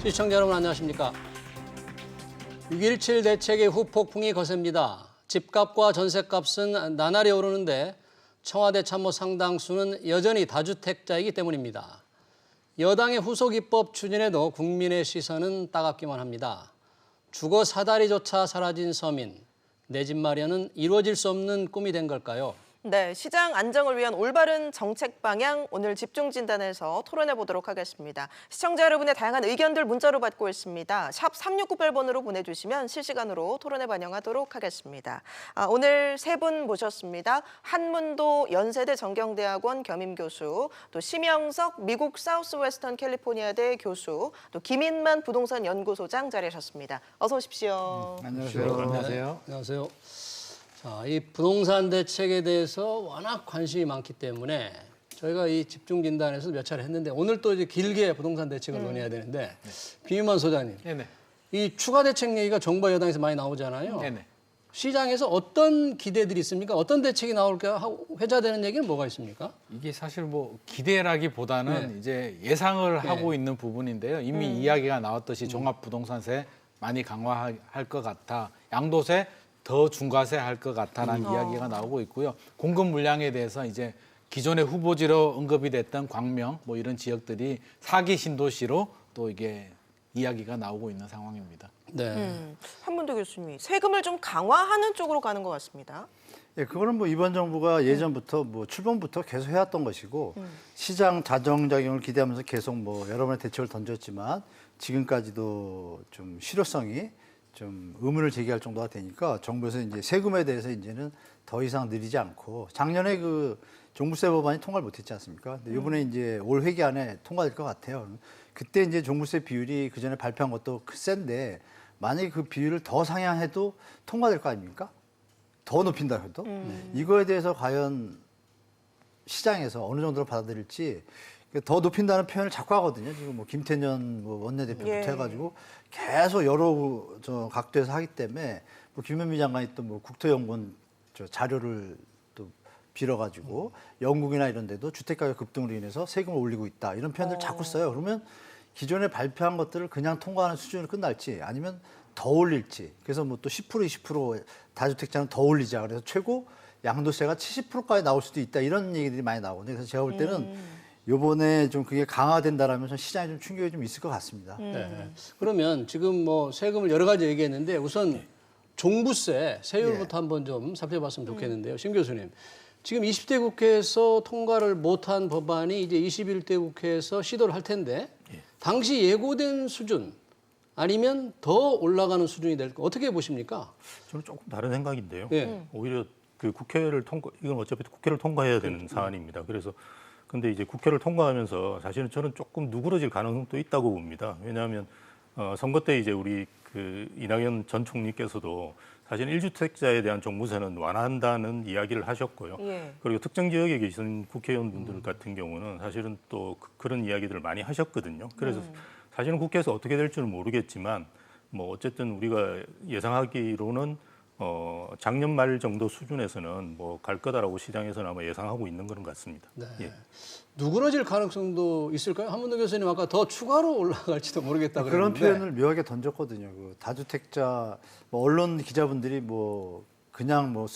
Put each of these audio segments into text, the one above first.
시청자 여러분 안녕하십니까? 6.17 대책의 후폭풍이 거셉니다. 집값과 전셋값은 나날이 오르는데 청와대 참모 상당수는 여전히 다주택자이기 때문입니다. 여당의 후속 입법 추진에도 국민의 시선은 따갑기만 합니다. 주거 사다리조차 사라진 서민, 내 집 마련은 이루어질 수 없는 꿈이 된 걸까요? 네, 시장 안정을 위한 올바른 정책 방향 오늘 집중 진단에서 토론해 보도록 하겠습니다. 시청자 여러분의 다양한 의견들 문자로 받고 있습니다. 샵 3698번으로 보내주시면 실시간으로 토론에 반영하도록 하겠습니다. 오늘 세 분 모셨습니다. 한문도 연세대 정경대학원 겸임교수, 또 심영석 미국 사우스웨스턴 캘리포니아대 교수, 또 김인만 부동산 연구소장 자리하셨습니다. 어서 오십시오. 안녕하세요. 안녕하세요. 안녕하세요. 자, 이 부동산 대책에 대해서 워낙 관심이 많기 때문에 저희가 이 집중 진단에서 몇 차례 했는데 오늘 또 이제 길게 부동산 대책을 논의해야 되는데 김인만 소장님, 네네. 이 추가 대책 얘기가 정부 여당에서 많이 나오잖아요. 네네. 시장에서 어떤 기대들이 있습니까? 어떤 대책이 나올까 하고 회자되는 얘기는 뭐가 있습니까? 이게 사실 뭐 기대라기보다는 이제 예상을 하고 있는 부분인데요. 이미 이야기가 나왔듯이 종합부동산세 많이 강화할 것 같아. 양도세 더 중과세 할 것 같다라는 이야기가 나오고 있고요. 공급 물량에 대해서 이제 기존의 후보지로 언급이 됐던 광명 뭐 이런 지역들이 4기 신도시로 또 이게 이야기가 나오고 있는 상황입니다. 네. 한문도 교수님, 세금을 좀 강화하는 쪽으로 가는 것 같습니다. 예, 그거는 뭐 이번 정부가 예전부터 뭐 출범부터 계속 해왔던 것이고 시장 자정작용을 기대하면서 계속 뭐 여러 번의 대책을 던졌지만 지금까지도 좀 실효성이 좀 의문을 제기할 정도가 되니까 정부에서 이제 세금에 대해서 이제는 더 이상 늘리지 않고 작년에 그 종부세 법안이 통과를 못했지 않습니까? 근데 이번에 이제 올 회기 안에 통과될 것 같아요. 그때 이제 종부세 비율이 그 전에 발표한 것도 센데 만약에 그 비율을 더 상향해도 통과될 거 아닙니까? 더 높인다 해도 이거에 대해서 과연 시장에서 어느 정도로 받아들일지 더 높인다는 표현을 자꾸 하거든요. 지금 뭐 김태년 뭐 원내대표부터 해가지고 계속 여러 각도에서 하기 때문에 뭐 김현미 장관이 또 뭐 국토연구원 자료를 또 빌어가지고 영국이나 이런 데도 주택가격 급등으로 인해서 세금을 올리고 있다 이런 표현들 자꾸 써요. 그러면 기존에 발표한 것들을 그냥 통과하는 수준으로 끝날지 아니면 더 올릴지 그래서 뭐 또 10% 20% 다주택자는 더 올리자 그래서 최고 양도세가 70%까지 나올 수도 있다 이런 얘기들이 많이 나오거든요. 그래서 제가 볼 때는 요번에 좀 그게 강화된다라면 시장에 좀 충격이 좀 있을 것 같습니다. 네. 그러면 지금 뭐 세금을 여러 가지 얘기했는데 우선 종부세 세율부터 한번 좀 살펴봤으면 좋겠는데요. 심 교수님. 지금 20대 국회에서 통과를 못한 법안이 이제 21대 국회에서 시도를 할 텐데 당시 예고된 수준 아니면 더 올라가는 수준이 될까 어떻게 보십니까? 저는 조금 다른 생각인데요. 예. 오히려 그 이건 어차피 국회를 통과해야 되는 사안입니다. 그래서 근데 이제 국회를 통과하면서 사실은 저는 조금 누그러질 가능성도 있다고 봅니다. 왜냐하면 선거 때 이제 우리 그 이낙연 전 총리께서도 사실 1주택자에 대한 종부세는 완화한다는 이야기를 하셨고요. 그리고 특정 지역에 계신 국회의원분들 같은 경우는 사실은 또 그런 이야기들을 많이 하셨거든요. 그래서 사실은 국회에서 어떻게 될지는 모르겠지만 뭐 어쨌든 우리가 예상하기로는 작년 말 정도 수준에서는 뭐 갈 거다라고 시장에서는 아마 예상하고 있는 그런 것 같습니다. 네. 예. 누그러질 가능성도 있을까요? 한문도 교수님 아까 더 추가로 올라갈지도 모르겠다 그런 그랬는데 표현을 묘하게 던졌거든요. 그 다주택자 뭐 언론 기자분들이 뭐 그냥 뭐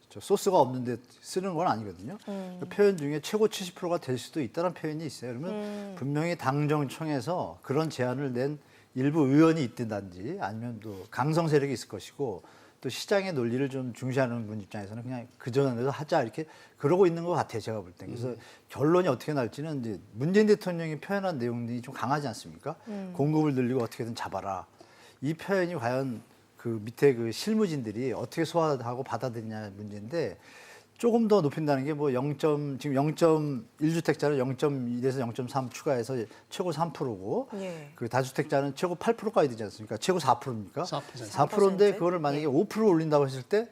소스가 없는데 쓰는 건 아니거든요. 그 표현 중에 최고 70%가 될 수도 있다는 표현이 있어요. 그러면 분명히 당정청에서 그런 제안을 낸 일부 의원이 있든지 아니면 또 강성 세력이 있을 것이고 또 시장의 논리를 좀 중시하는 분 입장에서는 그냥 그 전에도 하자 이렇게 그러고 있는 것 같아요. 제가 볼 때. 그래서 결론이 어떻게 날지는 이제 문재인 대통령이 표현한 내용들이 좀 강하지 않습니까? 공급을 늘리고 어떻게든 잡아라. 이 표현이 과연 그 밑에 그 실무진들이 어떻게 소화하고 받아들이냐의 문제인데 조금 더 높인다는 게 뭐 지금 0.1주택자는 0.1에서 0.3 추가해서 최고 3%고 그 다주택자는 최고 8%까지 되지 않습니까? 최고 4%입니까? 4%인데 그거를 만약에 5% 올린다고 했을 때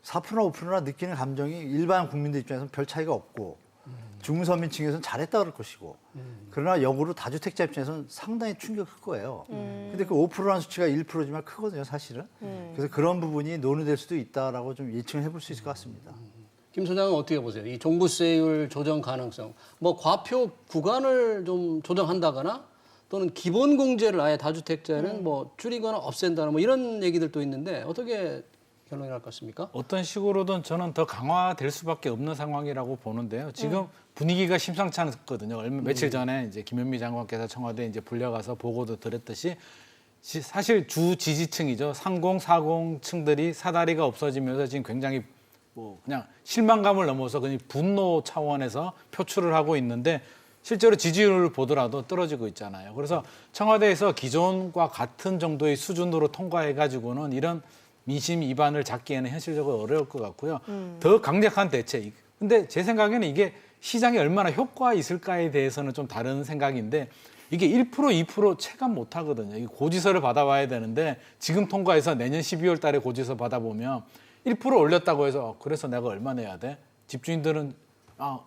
4%나 5%나 느끼는 감정이 일반 국민들 입장에서는 별 차이가 없고 중서민층에서는 잘했다 그럴 것이고 그러나 역으로 다주택자 입장에서는 상당히 충격이 클 거예요. 근데 그 5%라는 수치가 1%지만 크거든요, 사실은. 그래서 그런 부분이 논의될 수도 있다라고 좀 예측을 해볼 수 있을 것 같습니다. 김 소장은 어떻게 보세요? 이 종부세율 조정 가능성, 뭐 과표 구간을 좀 조정한다거나 또는 기본 공제를 아예 다주택자에는 뭐 줄이거나 없앤다는 뭐 이런 얘기들도 있는데 어떻게 결론이 날 것 같습니까? 어떤 식으로든 저는 더 강화될 수밖에 없는 상황이라고 보는데요. 지금 분위기가 심상치 않거든요. 며칠 전에 이제 김현미 장관께서 청와대 이제 불려가서 보고도 드렸듯이 사실 주 지지층이죠. 30, 40층들이 사다리가 없어지면서 지금 굉장히 뭐 그냥 실망감을 넘어서 그냥 분노 차원에서 표출을 하고 있는데 실제로 지지율을 보더라도 떨어지고 있잖아요. 그래서 청와대에서 기존과 같은 정도의 수준으로 통과해가지고는 이런 민심 위반을 잡기에는 현실적으로 어려울 것 같고요. 더 강력한 대책. 근데 제 생각에는 이게 시장에 얼마나 효과가 있을까에 대해서는 좀 다른 생각인데 이게 1%, 2% 체감 못 하거든요. 이 고지서를 받아와야 되는데 지금 통과해서 내년 12월 달에 고지서 받아보면 1% 올렸다고 해서 그래서 내가 얼마 내야 돼? 집주인들은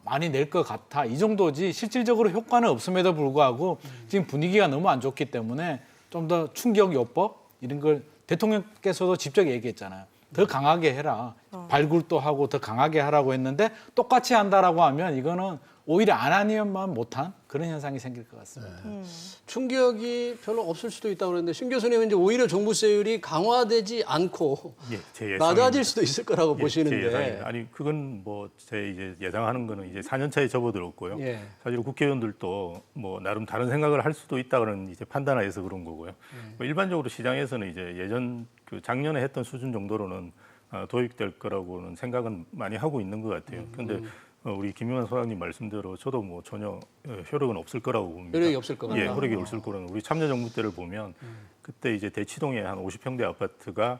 많이 낼 것 같아. 이 정도지 실질적으로 효과는 없음에도 불구하고 지금 분위기가 너무 안 좋기 때문에 좀 더 충격 요법 이런 걸 대통령께서도 직접 얘기했잖아요. 더 강하게 해라. 발굴도 하고 더 강하게 하라고 했는데 똑같이 한다라고 하면 이거는 오히려 안 하니만 못한 그런 현상이 생길 것 같습니다. 충격이 별로 없을 수도 있다고 그러는데 신 교수님은 이제 오히려 종부세율이 강화되지 않고 예, 제 낮아질 수도 있을 거라고 제 보시는데 예상입니다. 아니 그건 뭐 제 이제 예상하는 거는 이제 4년 차에 접어들었고요. 예. 사실 국회의원들도 뭐 나름 다른 생각을 할 수도 있다는 이제 판단하에서 그런 거고요. 뭐 일반적으로 시장에서는 이제 예전 그 작년에 했던 수준 정도로는 도입될 거라고는 생각은 많이 하고 있는 것 같아요. 그런데 우리 김용환 소장님 말씀대로 저도 뭐 전혀 효력은 없을 거라고 봅니다. 효력이 없을 것 예, 같다. 효력이 없을 거라는 우리 참여정부 때를 보면 그때 이제 대치동에 한 50평대 아파트가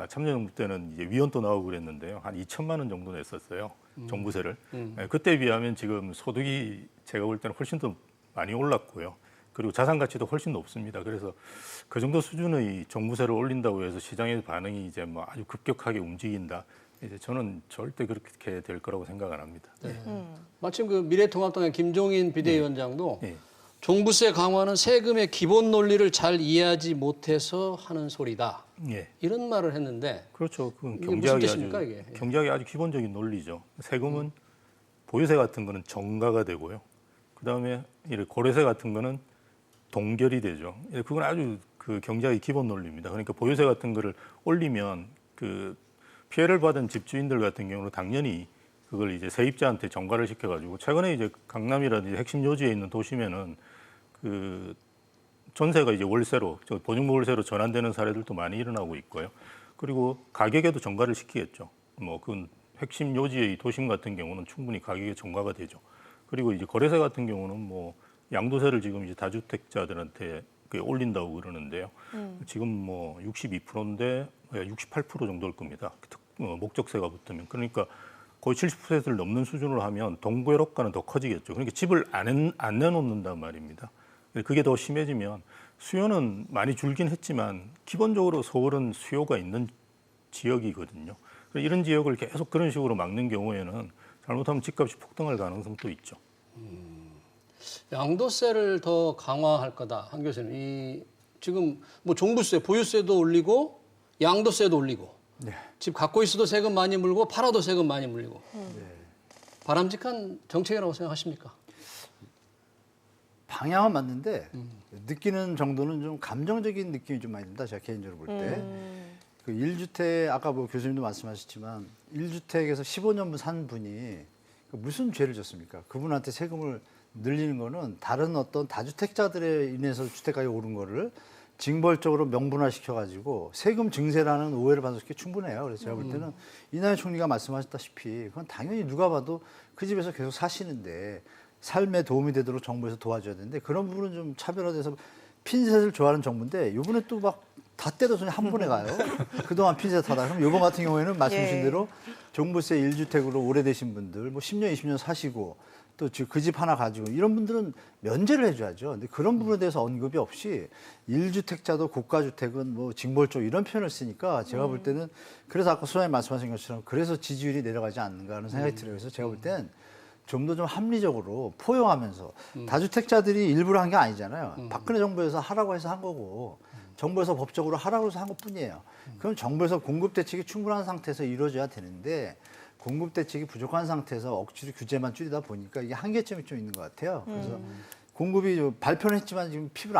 참여정부 때는 이제 위헌도 나오고 그랬는데요. 한 2천만 원 정도 냈었어요. 종부세를. 예, 그때에 비하면 지금 소득이 제가 볼 때는 훨씬 더 많이 올랐고요. 그리고 자산 가치도 훨씬 높습니다. 그래서 그 정도 수준의 종부세를 올린다고 해서 시장의 반응이 이제 뭐 아주 급격하게 움직인다. 이제 저는 절대 그렇게 될 거라고 생각 안 합니다. 마침 그 미래통합당의 김종인 비대위원장도 예. 종부세 강화는 세금의 기본 논리를 잘 이해하지 못해서 하는 소리다. 예. 이런 말을 했는데 그렇죠. 그건 이게 무슨 경제학이 뜻입니까, 아주 이게? 예. 경제학이 아주 기본적인 논리죠. 세금은 보유세 같은 거는 정가가 되고요. 그다음에 이 거래세 같은 거는 동결이 되죠. 그건 아주 그 경제학의 기본 논리입니다. 그러니까 보유세 같은 거를 올리면 그 피해를 받은 집주인들 같은 경우는 당연히 그걸 이제 세입자한테 전가를 시켜가지고 최근에 이제 강남이라든지 핵심 요지에 있는 도심에는 그 전세가 이제 월세로 보증금 월세로 전환되는 사례들도 많이 일어나고 있고요. 그리고 가격에도 전가를 시키겠죠. 뭐 그건 핵심 요지의 도심 같은 경우는 충분히 가격에 전가가 되죠. 그리고 이제 거래세 같은 경우는 뭐 양도세를 지금 이제 다주택자들한테 올린다고 그러는데요. 지금 뭐 62%인데 68% 정도일 겁니다. 목적세가 붙으면. 그러니까 거의 70%를 넘는 수준으로 하면 동거래가는 더 커지겠죠. 그러니까 집을 안 내놓는단 말입니다. 그게 더 심해지면 수요는 많이 줄긴 했지만 기본적으로 서울은 수요가 있는 지역이거든요. 이런 지역을 계속 그런 식으로 막는 경우에는 잘못하면 집값이 폭등할 가능성도 있죠. 양도세를 더 강화할 거다. 한 교수님, 이 지금 뭐 종부세, 보유세도 올리고 양도세도 올리고 네. 집 갖고 있어도 세금 많이 물고 팔아도 세금 많이 물리고 바람직한 정책이라고 생각하십니까? 방향은 맞는데 느끼는 정도는 좀 감정적인 느낌이 좀 많이 듭니다. 제가 개인적으로 볼 때. 그 1주택 아까 뭐 교수님도 말씀하셨지만 1주택에서 15년분 산 분이 무슨 죄를 졌습니까? 그분한테 세금을 늘리는 거는 다른 어떤 다주택자들에 인해서 주택가격이 오른 거를 징벌적으로 명분화시켜가지고 세금 증세라는 오해를 받았기 충분해요. 그래서 제가 볼 때는 이낙연 총리가 말씀하셨다시피 그건 당연히 누가 봐도 그 집에서 계속 사시는데 삶에 도움이 되도록 정부에서 도와줘야 되는데 그런 부분은 좀 차별화돼서 핀셋을 좋아하는 정부인데 이번에 또 막 다 때려서 그냥 한 번에 가요. 그동안 핀셋 하다. 그럼 이번 같은 경우에는 말씀하신 대로 종부세 1주택으로 오래되신 분들 뭐 10년, 20년 사시고 또 그 집 하나 가지고 이런 분들은 면제를 해줘야죠. 근데 그런 부분에 대해서 언급이 없이 1주택자도 고가주택은 뭐 징벌적 이런 표현을 쓰니까 제가 볼 때는 그래서 아까 소장님 말씀하신 것처럼 그래서 지지율이 내려가지 않는가 하는 생각이 들어요. 그래서 제가 볼 때는 좀 더 좀 합리적으로 포용하면서 다주택자들이 일부러 한 게 아니잖아요. 박근혜 정부에서 하라고 해서 한 거고 정부에서 법적으로 하라고 해서 한 것뿐이에요. 그럼 정부에서 공급 대책이 충분한 상태에서 이루어져야 되는데 공급 대책이 부족한 상태에서 억지로 규제만 줄이다 보니까 이게 한계점이 좀 있는 것 같아요. 그래서 공급이 발표는 했지만 지금 피부로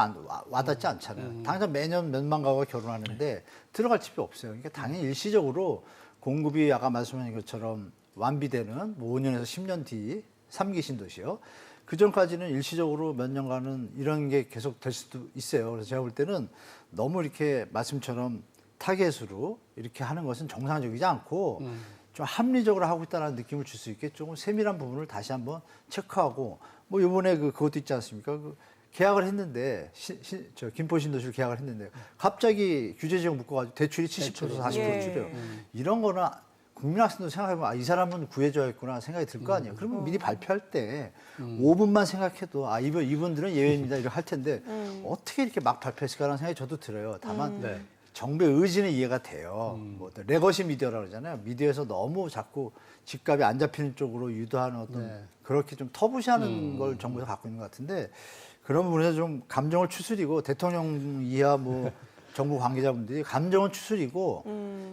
와닿지 않잖아요. 당장 매년 몇만 가구가 결혼하는데 들어갈 집이 없어요. 그러니까 당연히 일시적으로 공급이 아까 말씀하신 것처럼 완비되는 뭐 5년에서 10년 뒤 3기 신도시요. 그 전까지는 일시적으로 몇 년간은 이런 게 계속 될 수도 있어요. 그래서 제가 볼 때는 너무 이렇게 말씀처럼 타겟으로 이렇게 하는 것은 정상적이지 않고 좀 합리적으로 하고 있다는 느낌을 줄 수 있게 조금 세밀한 부분을 다시 한번 체크하고 뭐 이번에 그것도 있지 않습니까? 계약을 했는데 김포 신도시를 계약을 했는데 갑자기 규제 지역 묶어가지고 대출이 70% 40% 줄여요. 이런 거는 국민학생도 생각해보면 이 사람은 구해줘야겠구나 생각이 들 거 아니에요. 그러면 미리 발표할 때 5분만 생각해도 이분들은 예외입니다 이렇게 할 텐데 어떻게 이렇게 막 발표했을까라는 생각이 저도 들어요. 다만 정부의 의지는 이해가 돼요. 뭐 레거시 미디어라고 그러잖아요. 미디어에서 너무 자꾸 집값이 안 잡히는 쪽으로 유도하는 어떤 그렇게 좀 터부시하는 걸 정부에서 갖고 있는 것 같은데 그런 부분에서 좀 감정을 추스리고 대통령 이하 뭐 정부 관계자분들이 감정은 추스리고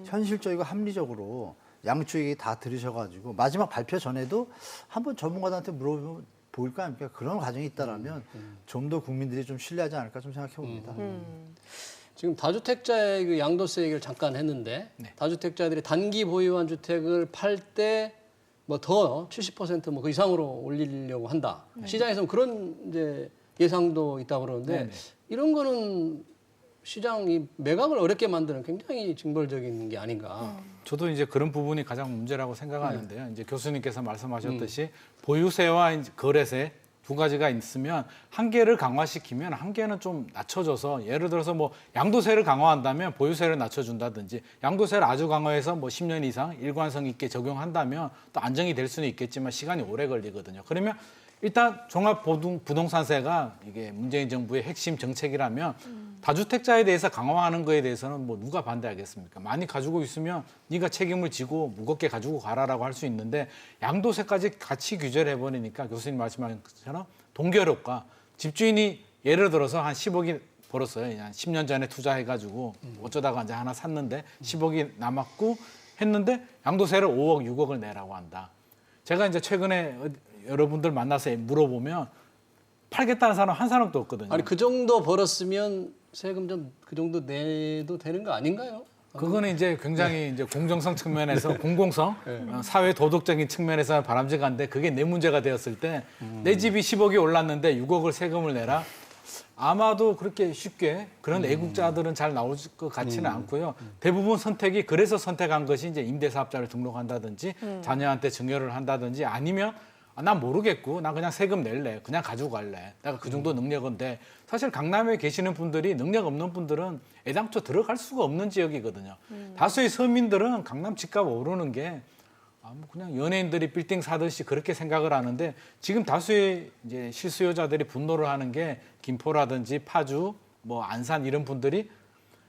현실적이고 합리적으로 양쪽이 다 들으셔가지고 마지막 발표 전에도 한번 전문가들한테 물어보면 보일 거 아닙니까? 그런 과정이 있다라면 좀 더 국민들이 좀 신뢰하지 않을까 좀 생각해 봅니다. 지금 다주택자의 그 양도세 얘기를 잠깐 했는데 다주택자들이 단기 보유한 주택을 팔 때 뭐 더 70%뭐 그 이상으로 올리려고 한다. 시장에서는 그런 이제 예상도 있다고 그러는데 이런 거는 시장이 매각을 어렵게 만드는 굉장히 징벌적인 게 아닌가. 저도 이제 그런 부분이 가장 문제라고 생각하는데요. 이제 교수님께서 말씀하셨듯이 보유세와 이제 거래세 두 가지가 있으면 한 개를 강화시키면 한 개는 좀 낮춰져서 예를 들어서 뭐 양도세를 강화한다면 보유세를 낮춰준다든지 양도세를 아주 강화해서 뭐 10년 이상 일관성 있게 적용한다면 또 안정이 될 수는 있겠지만 시간이 오래 걸리거든요. 그러면 일단 종합부동산세가 이게 문재인 정부의 핵심 정책이라면 다주택자에 대해서 강화하는 거에 대해서는 뭐 누가 반대하겠습니까? 많이 가지고 있으면 네가 책임을 지고 무겁게 가지고 가라라고 할 수 있는데 양도세까지 같이 규제를 해버리니까 교수님 말씀하신 것처럼 동결효과 집주인이 예를 들어서 한 10억이 벌었어요. 한 10년 전에 투자해가지고 어쩌다가 이제 하나 샀는데 10억이 남았고 했는데 양도세를 5억, 6억을 내라고 한다. 제가 이제 최근에 여러분들 만나서 물어보면 팔겠다는 사람 한 사람도 없거든요. 아니 그 정도 벌었으면 세금 좀 그 정도 내도 되는 거 아닌가요? 그거는 이제 굉장히 이제 공정성 측면에서 공공성, 사회 도덕적인 측면에서 바람직한데 그게 내 문제가 되었을 때 내 집이 10억이 올랐는데 6억을 세금을 내라. 아마도 그렇게 쉽게 그런 애국자들은 잘 나올 것 같지는 않고요. 대부분 선택이 그래서 선택한 것이 이제 임대사업자를 등록한다든지 자녀한테 증여를 한다든지 아니면 난 모르겠고 난 그냥 세금 낼래. 그냥 가지고 갈래. 내가 그 정도 능력은 돼. 사실 강남에 계시는 분들이 능력 없는 분들은 애당초 들어갈 수가 없는 지역이거든요. 다수의 서민들은 강남 집값 오르는 게 뭐 그냥 연예인들이 빌딩 사듯이 그렇게 생각을 하는데 지금 다수의 이제 실수요자들이 분노를 하는 게 김포라든지 파주, 뭐 안산 이런 분들이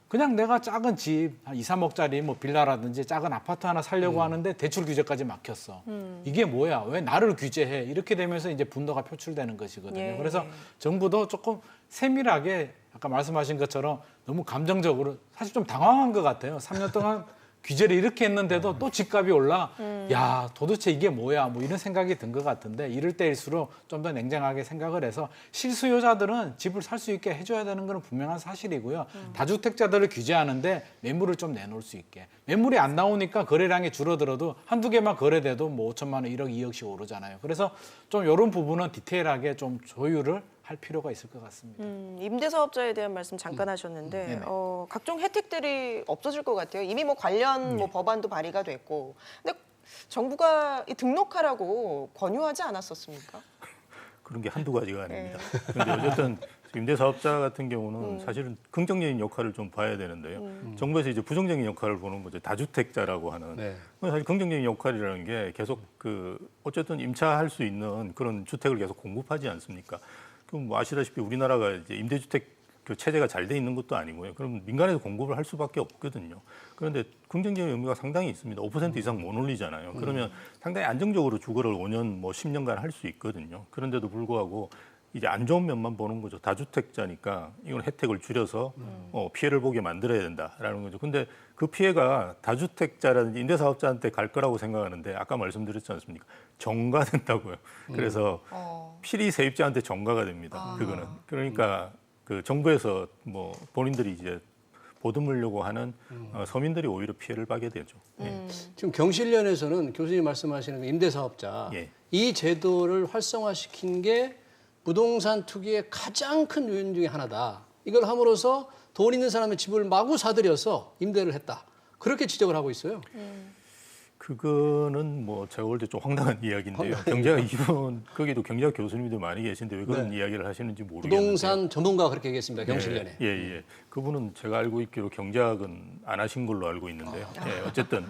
그냥 내가 작은 집, 한 2, 3억짜리 뭐 빌라라든지 작은 아파트 하나 살려고 하는데 대출 규제까지 막혔어. 이게 뭐야? 왜 나를 규제해? 이렇게 되면서 이제 분노가 표출되는 것이거든요. 예. 그래서 정부도 조금 세밀하게 아까 말씀하신 것처럼 너무 감정적으로 사실 좀 당황한 것 같아요. 3년 동안 규제를 이렇게 했는데도 또 집값이 올라. 야, 도대체 이게 뭐야? 뭐 이런 생각이 든 것 같은데 이럴 때일수록 좀 더 냉정하게 생각을 해서 실수요자들은 집을 살 수 있게 해줘야 되는 건 분명한 사실이고요. 다주택자들을 규제하는데 매물을 좀 내놓을 수 있게. 매물이 안 나오니까 거래량이 줄어들어도 한두 개만 거래돼도 뭐 5천만 원, 1억, 2억씩 오르잖아요. 그래서 좀 이런 부분은 디테일하게 좀 조율을 할 필요가 있을 것 같습니다. 임대사업자에 대한 말씀 잠깐 하셨는데 네네. 각종 혜택들이 없어질 것 같아요. 이미 뭐 관련 뭐 법안도 발의가 됐고, 근데 정부가 이 등록하라고 권유하지 않았었습니까? 그런 게 한두 가지가 아닙니다. 그런데 어쨌든 임대사업자 같은 경우는 사실은 긍정적인 역할을 좀 봐야 되는데요. 정부에서 이제 부정적인 역할을 보는 거죠. 다주택자라고 하는. 사실 긍정적인 역할이라는 게 계속 어쨌든 임차할 수 있는 그런 주택을 계속 공급하지 않습니까? 그럼 뭐 아시다시피 우리나라가 이제 임대주택 그 체제가 잘 돼 있는 것도 아니고요. 그럼 민간에서 공급을 할 수밖에 없거든요. 그런데 긍정적인 의미가 상당히 있습니다. 5% 이상 못 올리잖아요. 그러면 상당히 안정적으로 주거를 5년, 뭐 10년간 할 수 있거든요. 그런데도 불구하고 이제 안 좋은 면만 보는 거죠. 다주택자니까 이건 혜택을 줄여서 피해를 보게 만들어야 된다라는 거죠. 근데 그 피해가 다주택자라든지 임대사업자한테 갈 거라고 생각하는데 아까 말씀드렸지 않습니까? 전가된다고요. 그래서 필히 세입자한테 전가가 됩니다. 그거는. 그러니까 그 정부에서 뭐 본인들이 이제 보듬으려고 하는 서민들이 오히려 피해를 받게 되죠. 지금 경실련에서는 교수님 말씀하시는 그 임대사업자 예. 이 제도를 활성화시킨 게 부동산 투기의 가장 큰 요인 중에 하나다. 이걸 함으로써 돈 있는 사람의 집을 마구 사들여서 임대를 했다. 그렇게 지적을 하고 있어요. 그거는 뭐 제가 볼 때 좀 황당한 이야기인데요. 경제학 이분 거기도 경제학 교수님들 많이 계신데 왜 그런 이야기를 하시는지 모르겠는데. 부동산 전문가가 그렇게 얘기했습니다. 경실련에. 예. 그분은 제가 알고 있기로 경제학은 안 하신 걸로 알고 있는데요. 예, 어쨌든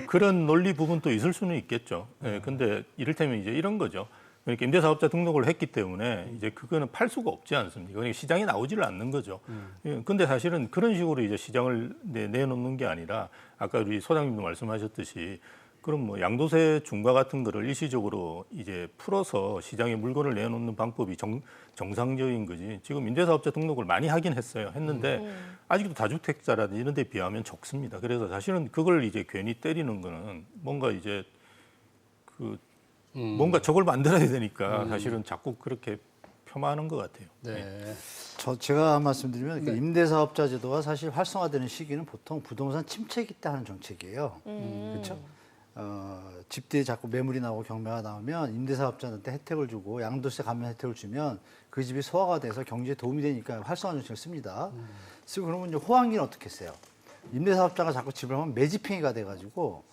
그런 논리 부분도 있을 수는 있겠죠. 예, 근데 이를테면 이제 이런 거죠. 그러니까 임대사업자 등록을 했기 때문에 이제 그거는 팔 수가 없지 않습니까? 그러니까 시장에 나오지를 않는 거죠. 예, 근데 사실은 그런 식으로 이제 시장을 내놓는 게 아니라 아까 우리 소장님도 말씀하셨듯이 그럼 뭐 양도세 중과 같은 거를 일시적으로 이제 풀어서 시장에 물건을 내놓는 방법이 정상적인 거지. 지금 임대사업자 등록을 많이 하긴 했는데 아직도 다주택자라든지 이런 데 비하면 적습니다. 그래서 사실은 그걸 이제 괜히 때리는 거는 뭔가 이제 뭔가 저걸 만들어야 되니까 사실은 자꾸 그렇게 표마하는 것 같아요. 네. 제가 말씀드리면 그 임대사업자 제도가 사실 활성화되는 시기는 보통 부동산 침체기 때 하는 정책이에요. 그렇죠? 집들이 자꾸 매물이 나오고 경매가 나오면 임대사업자한테 혜택을 주고 양도세 감면 혜택을 주면 그 집이 소화가 돼서 경제에 도움이 되니까 활성화 정책을 씁니다. 쓰고 그러면 이제 호황기는 어떻게 했어요? 임대사업자가 자꾸 집을 하면 매집행위가 돼가지고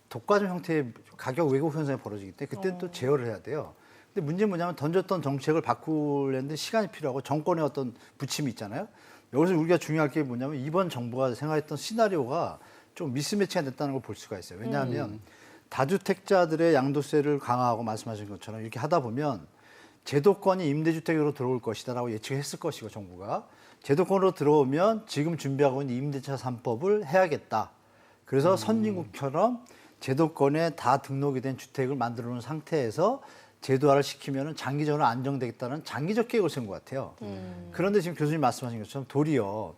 독과점 형태의 가격 왜곡 현상이 벌어지기 때문에 그때는 또 제어를 해야 돼요. 근데 문제는 뭐냐면 던졌던 정책을 바꾸려는데 시간이 필요하고 정권의 어떤 부침이 있잖아요. 여기서 우리가 중요할 게 뭐냐면 이번 정부가 생각했던 시나리오가 좀 미스매치가 됐다는 걸 볼 수가 있어요. 왜냐하면 다주택자들의 양도세를 강화하고 말씀하신 것처럼 이렇게 하다 보면 제도권이 임대주택으로 들어올 것이다라고 예측했을 것이고 정부가 제도권으로 들어오면 지금 준비하고 있는 임대차 3법을 해야겠다. 그래서 선진국처럼 제도권에 다 등록이 된 주택을 만들어 놓은 상태에서 제도화를 시키면 장기적으로 안정되겠다는 장기적 계획을 세운 것 같아요. 그런데 지금 교수님 말씀하신 것처럼 도리어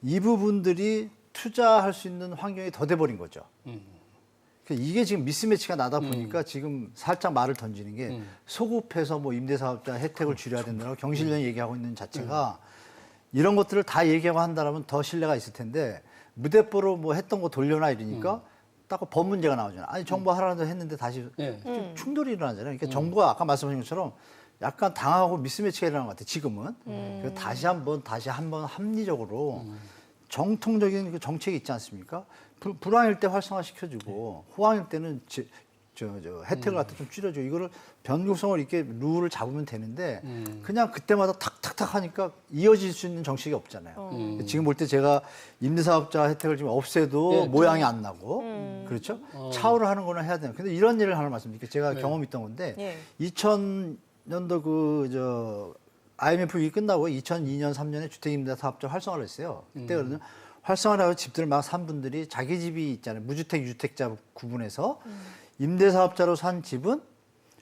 이 부분들이 투자할 수 있는 환경이 더 돼버린 거죠. 그러니까 이게 지금 미스매치가 나다 보니까 지금 살짝 말을 던지는 게 소급해서 뭐 임대사업자 혜택을 줄여야 된다고 경실련이 얘기하고 있는 자체가 이런 것들을 다 얘기하고 한다면 더 신뢰가 있을 텐데 무대뽀로 뭐 했던 거 돌려놔 이러니까 딱 법 문제가 나오잖아요. 아니 정부가 하라는 대로 했는데 다시 좀 충돌이 일어나잖아요. 그러니까 정부가 아까 말씀하신 것처럼 약간 당하고 미스매치가 일어나는 것 같아요. 지금은. 그래서 다시 한번 합리적으로 정통적인 그 정책이 있지 않습니까? 불황일 때 활성화시켜주고 호황일 때는 혜택을 갖다 좀 줄여주고 이거를 변곡성을 이렇게 룰을 잡으면 되는데 그냥 그때마다 탁탁탁 하니까 이어질 수 있는 정책이 없잖아요. 지금 볼 때 제가 임대사업자 혜택을 지금 없애도 모양이 안 나고 그렇죠? 차후를 하는 거는 해야 돼요. 근데 이런 예를 하나 말씀드릴게요. 제가 경험이 있던 건데 2000년도 IMF 위기 끝나고 2002년, 3년에 주택임대사업자 활성화를 했어요. 그때 그러면 활성화를 하고 집들을 막 산 분들이 자기 집이 있잖아요. 무주택, 유주택자 구분해서 임대사업자로 산 집은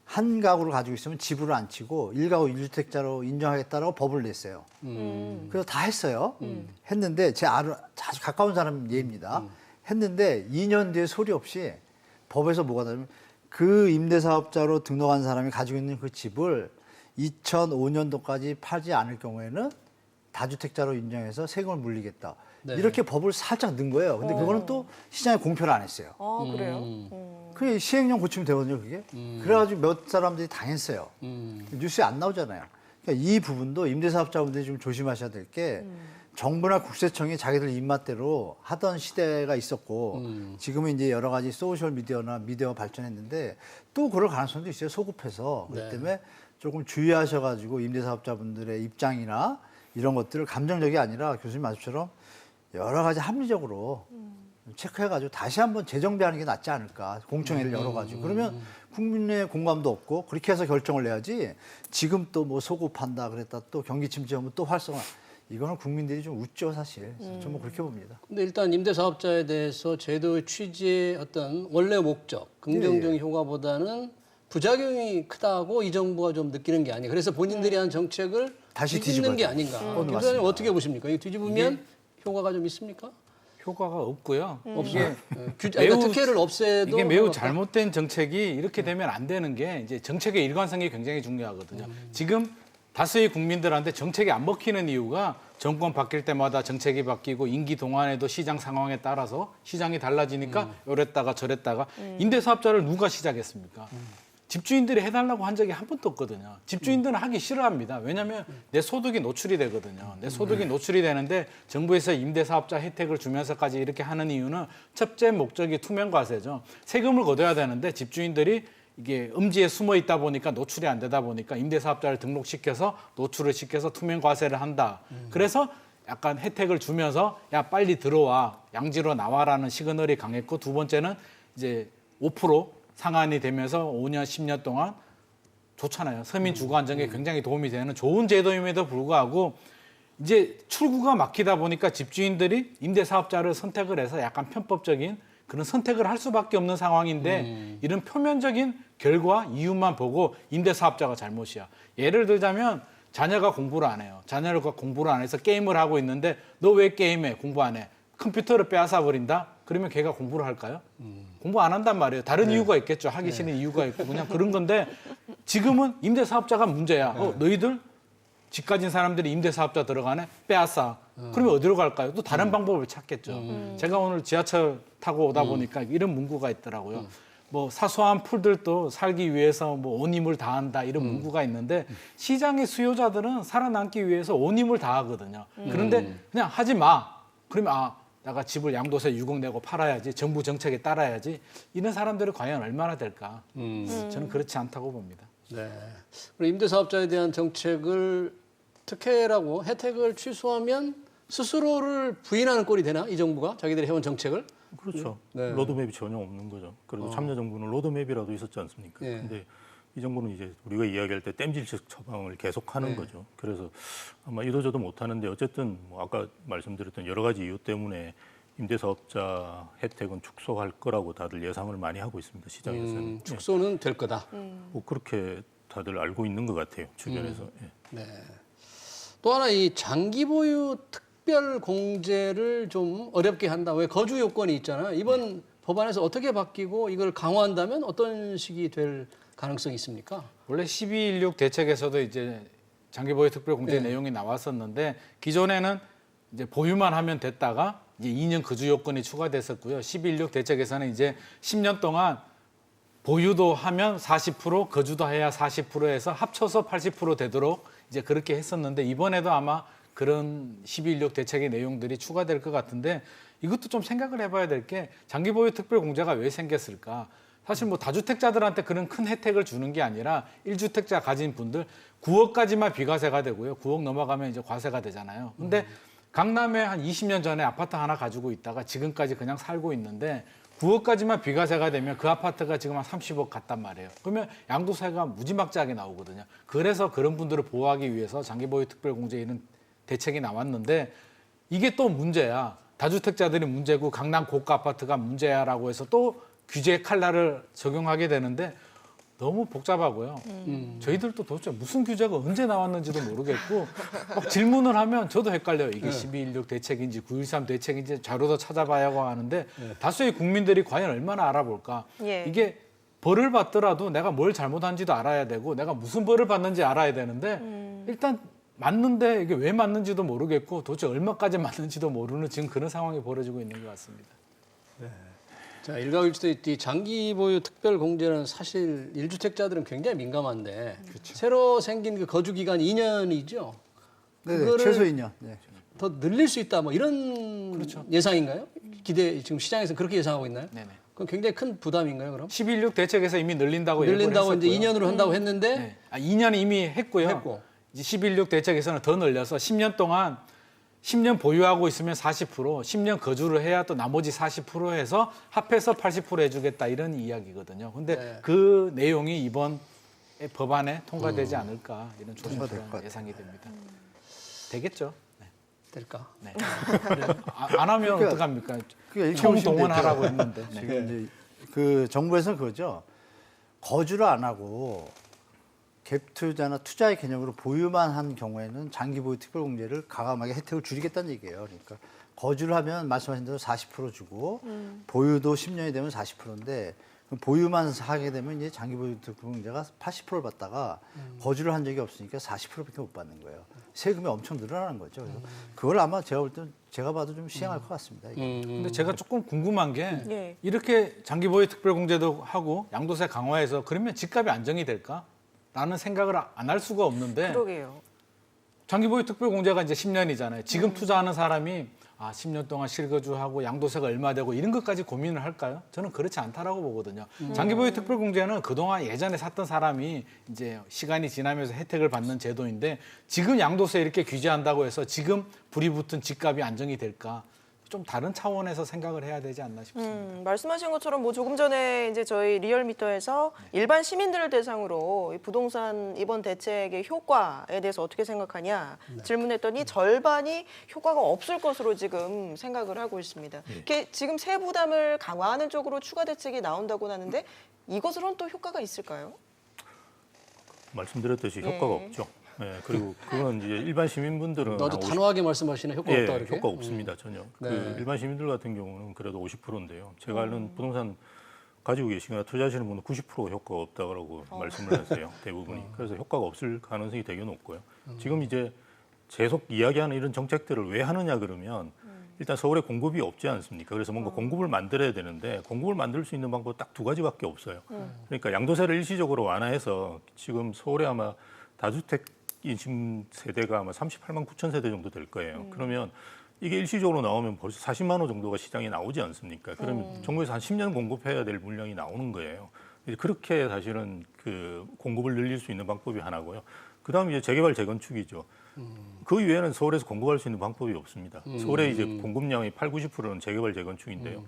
한 가구를 가지고 있으면 지불을 안 치고 1가구 1주택자로 인정하겠다라고 법을 냈어요. 그래서 다 했어요. 했는데 제 아주 가까운 사람 예입니다. 했는데 2년 뒤에 소리 없이 법에서 뭐가 나냐면 그 임대사업자로 등록한 사람이 가지고 있는 그 집을 2005년도까지 팔지 않을 경우에는 다주택자로 인정해서 세금을 물리겠다. 네. 이렇게 법을 살짝 넣은 거예요. 근데 그거는 또 시장에 공표를 안 했어요. 그래요? 그게 시행령 고치면 되거든요, 그게. 그래가지고 몇 사람들이 당했어요. 뉴스에 안 나오잖아요. 그러니까 이 부분도 임대사업자분들이 좀 조심하셔야 될 게 정부나 국세청이 자기들 입맛대로 하던 시대가 있었고 지금은 이제 여러 가지 소셜 미디어나 미디어가 발전했는데 또 그럴 가능성도 있어요, 소급해서. 그렇기 때문에 조금 주의하셔가지고 임대사업자분들의 입장이나 이런 것들을 감정적이 아니라 교수님 말씀처럼 여러 가지 합리적으로 체크해가지고 다시 한번 재정비하는 게 낫지 않을까. 공청회를 열어가지고. 그러면 국민의 공감도 없고 그렇게 해서 결정을 내야지 지금 또 뭐 소급한다 그랬다 또 경기 침체하면 또 활성화. 이거는 국민들이 좀 웃죠, 사실. 좀 뭐 그렇게 봅니다. 근데 일단 임대사업자에 대해서 제도의 취지의 어떤 원래 목적, 긍정적인 효과보다는 부작용이 크다고 이 정부가 좀 느끼는 게 아니에요. 그래서 본인들이 한 정책을 다시 뒤집는 게 뒤집어야 아닌가. 돼요. 김 맞습니다. 소장님 어떻게 보십니까? 이거 뒤집으면 효과가 좀 있습니까? 효과가 없고요. 없어요. 그러니까 특혜를 없애도 이게 매우 효과가 잘못된 정책이 이렇게 되면 안 되는 게 이제 정책의 일관성이 굉장히 중요하거든요. 지금 다수의 국민들한테 정책이 안 먹히는 이유가 정권 바뀔 때마다 정책이 바뀌고 임기 동안에도 시장 상황에 따라서 시장이 달라지니까 요랬다가 저랬다가 임대사업자를 누가 시작했습니까? 집주인들이 해달라고 한 적이 한 번도 없거든요. 집주인들은 하기 싫어합니다. 왜냐하면 내 소득이 노출이 되거든요. 내 소득이 노출이 되는데 정부에서 임대사업자 혜택을 주면서까지 이렇게 하는 이유는 첫째 목적이 투명과세죠. 세금을 걷어야 되는데 집주인들이 이게 음지에 숨어 있다 보니까 노출이 안 되다 보니까 임대사업자를 등록시켜서 노출을 시켜서 투명과세를 한다. 그래서 약간 혜택을 주면서 야 빨리 들어와 양지로 나와라는 시그널이 강했고 두 번째는 이제 5% 상한이 되면서 5년, 10년 동안 좋잖아요. 서민 주거 안정에 굉장히 도움이 되는 좋은 제도임에도 불구하고 이제 출구가 막히다 보니까 집주인들이 임대사업자를 선택을 해서 약간 편법적인 그런 선택을 할 수밖에 없는 상황인데 이런 표면적인 결과 이유만 보고 임대사업자가 잘못이야. 예를 들자면 자녀가 공부를 안 해요. 자녀가 공부를 안 해서 게임을 하고 있는데 너 왜 게임해? 공부 안 해. 컴퓨터를 빼앗아 버린다? 그러면 걔가 공부를 할까요? 공부 안 한단 말이에요. 다른 이유가 있겠죠. 하기 싫은 이유가 있고 그냥 그런 건데 지금은 임대사업자가 문제야. 너희들 집 가진 사람들이 임대사업자 들어가네? 빼앗아. 그러면 어디로 갈까요? 또 다른 방법을 찾겠죠. 제가 오늘 지하철 타고 오다 보니까 이런 문구가 있더라고요. 뭐 사소한 풀들도 살기 위해서 뭐 온 힘을 다한다 이런 문구가 있는데 시장의 수요자들은 살아남기 위해서 온 힘을 다하거든요. 그런데 그냥 하지 마. 그러면 내가 집을 양도세 6억 내고 팔아야지. 정부 정책에 따라야지. 이런 사람들이 과연 얼마나 될까? 저는 그렇지 않다고 봅니다. 네. 그리고 임대사업자에 대한 정책을 특혜라고 혜택을 취소하면 스스로를 부인하는 꼴이 되나? 이 정부가 자기들이 해온 정책을? 그렇죠. 네. 로드맵이 전혀 없는 거죠. 그래도 참여정부는 로드맵이라도 있었지 않습니까? 네. 근데 이 정부는 이제 우리가 이야기할 때 땜질식 처방을 계속하는 거죠. 그래서 아마 이도저도 못하는데 어쨌든 뭐 아까 말씀드렸던 여러 가지 이유 때문에 임대사업자 혜택은 축소할 거라고 다들 예상을 많이 하고 있습니다. 시장에서는. 예. 축소는 될 거다. 뭐 그렇게 다들 알고 있는 것 같아요. 주변에서. 예. 네. 또 하나 이 장기 보유 특별 공제를 좀 어렵게 한다. 왜 거주 요건이 있잖아요. 이번 법안에서 어떻게 바뀌고 이걸 강화한다면 어떤 식이 될 가능성이 있습니까? 원래 12.16 대책에서도 이제 장기보유 특별공제 내용이 나왔었는데 기존에는 이제 보유만 하면 됐다가 이제 2년 거주 요건이 추가됐었고요. 12.16 대책에서는 이제 10년 동안 보유도 하면 40%, 거주도 해야 40%에서 합쳐서 80% 되도록 이제 그렇게 했었는데 이번에도 아마 그런 12.16 대책의 내용들이 추가될 것 같은데 이것도 좀 생각을 해봐야 될 게 장기보유 특별공제가 왜 생겼을까? 사실 뭐 다주택자들한테 그런 큰 혜택을 주는 게 아니라 1주택자 가진 분들 9억까지만 비과세가 되고요. 9억 넘어가면 이제 과세가 되잖아요. 근데 강남에 한 20년 전에 아파트 하나 가지고 있다가 지금까지 그냥 살고 있는데 9억까지만 비과세가 되면 그 아파트가 지금 한 30억 갔단 말이에요. 그러면 양도세가 무지막지하게 나오거든요. 그래서 그런 분들을 보호하기 위해서 장기보유 특별공제 이런 대책이 나왔는데 이게 또 문제야. 다주택자들이 문제고 강남 고가 아파트가 문제야라고 해서 또 규제 칼날을 적용하게 되는데 너무 복잡하고요. 저희들도 도대체 무슨 규제가 언제 나왔는지도 모르겠고 막 질문을 하면 저도 헷갈려요. 이게 12.16 대책인지 9.13 대책인지 자료도 찾아봐야 하는데 다수의 국민들이 과연 얼마나 알아볼까. 예. 이게 벌을 받더라도 내가 뭘 잘못한지도 알아야 되고 내가 무슨 벌을 받는지 알아야 되는데 일단 맞는데 이게 왜 맞는지도 모르겠고 도대체 얼마까지 맞는지도 모르는 지금 그런 상황이 벌어지고 있는 것 같습니다. 자, 일가일주택 장기 보유 특별 공제는 사실 1주택자들은 굉장히 민감한데 새로 생긴 그 거주 기간이 2년이죠. 네, 그거를 최소 2년. 네. 더 늘릴 수 있다 뭐 이런 예상인가요? 기대 지금 시장에서 그렇게 예상하고 있나요? 네네. 그건 굉장히 큰 부담인가요, 그럼? 12.16 대책에서 이미 늘린다고 예고를 늘린다고 이제 했었고요. 2년으로 한다고 했는데 네. 2년 이미 했고요. 했고. 이제 11.16 대책에서는 더 늘려서 10년 동안 10년 보유하고 있으면 40%, 10년 거주를 해야 또 나머지 40% 해서 합해서 80% 해주겠다 이런 이야기거든요. 근데 네. 그 내용이 이번 법안에 통과되지 않을까 이런 통과될 것 조심스러운 같아요. 예상이 됩니다. 되겠죠. 네. 될까? 네. 안 하면 어떡합니까? 그러니까 이렇게 총 보시면 동원하라고 돼요. 했는데. 네. 지금 이제 그 정부에서는 그거죠. 거주를 안 하고 갭 투자나 투자의 개념으로 보유만 한 경우에는 장기 보유 특별공제를 가감하게 혜택을 줄이겠다는 얘기예요. 그러니까 거주를 하면 말씀하신 대로 40% 주고 보유도 10년이 되면 40%인데 보유만 하게 되면 이제 장기 보유 특별공제가 80%를 받다가 거주를 한 적이 없으니까 40%밖에 못 받는 거예요. 세금이 엄청 늘어나는 거죠. 그래서 그걸 아마 제가 볼 때 제가 봐도 좀 시행할 것 같습니다. 이게. 근데 제가 조금 궁금한 게 예. 이렇게 장기 보유 특별 공제도 하고 양도세 강화해서 그러면 집값이 안정이 될까? 라는 생각을 안 할 수가 없는데 그러게요. 장기 보유 특별 공제가 이제 10년이잖아요. 지금 투자하는 사람이 10년 동안 실거주하고 양도세가 얼마 되고 이런 것까지 고민을 할까요? 저는 그렇지 않다라고 보거든요. 장기 보유 특별 공제는 그동안 예전에 샀던 사람이 이제 시간이 지나면서 혜택을 받는 제도인데 지금 양도세 이렇게 규제한다고 해서 지금 불이 붙은 집값이 안정이 될까? 좀 다른 차원에서 생각을 해야 되지 않나 싶습니다. 말씀하신 것처럼 뭐 조금 전에 이제 저희 리얼미터에서 일반 시민들을 대상으로 이 부동산 이번 대책의 효과에 대해서 어떻게 생각하냐 질문했더니 절반이 효과가 없을 것으로 지금 생각을 하고 있습니다. 이게 지금 세부담을 강화하는 쪽으로 추가 대책이 나온다고 하는데 이것으로는 또 효과가 있을까요? 말씀드렸듯이 효과가 없죠. 예, 그리고 그건 이제 일반 시민분들은 아주 단호하게 말씀하시네. 효과 없다 이렇게. 효과 없습니다 전혀. 네. 그 일반 시민들 같은 경우는 그래도 50%인데요. 제가 아는 부동산 가지고 계시거나 투자하시는 분은 90% 효과가 없다고 말씀을 하세요. 대부분이. 그래서 효과가 없을 가능성이 되게 높고요. 지금 이제 계속 이야기하는 이런 정책들을 왜 하느냐 그러면 일단 서울에 공급이 없지 않습니까? 그래서 뭔가 공급을 만들어야 되는데 공급을 만들 수 있는 방법 딱 두 가지밖에 없어요. 그러니까 양도세를 일시적으로 완화해서 지금 서울에 아마 다주택 인심 세대가 아마 38만 9천 세대 정도 될 거예요. 그러면 이게 일시적으로 나오면 벌써 40만 호 정도가 시장에 나오지 않습니까? 그러면 정부에서 한 10년 공급해야 될 물량이 나오는 거예요. 이제 그렇게 사실은 그 공급을 늘릴 수 있는 방법이 하나고요. 그다음에 이제 재개발 재건축이죠. 그 이외에는 서울에서 공급할 수 있는 방법이 없습니다. 서울의 이제 공급량의 8, 90%는 재개발 재건축인데요.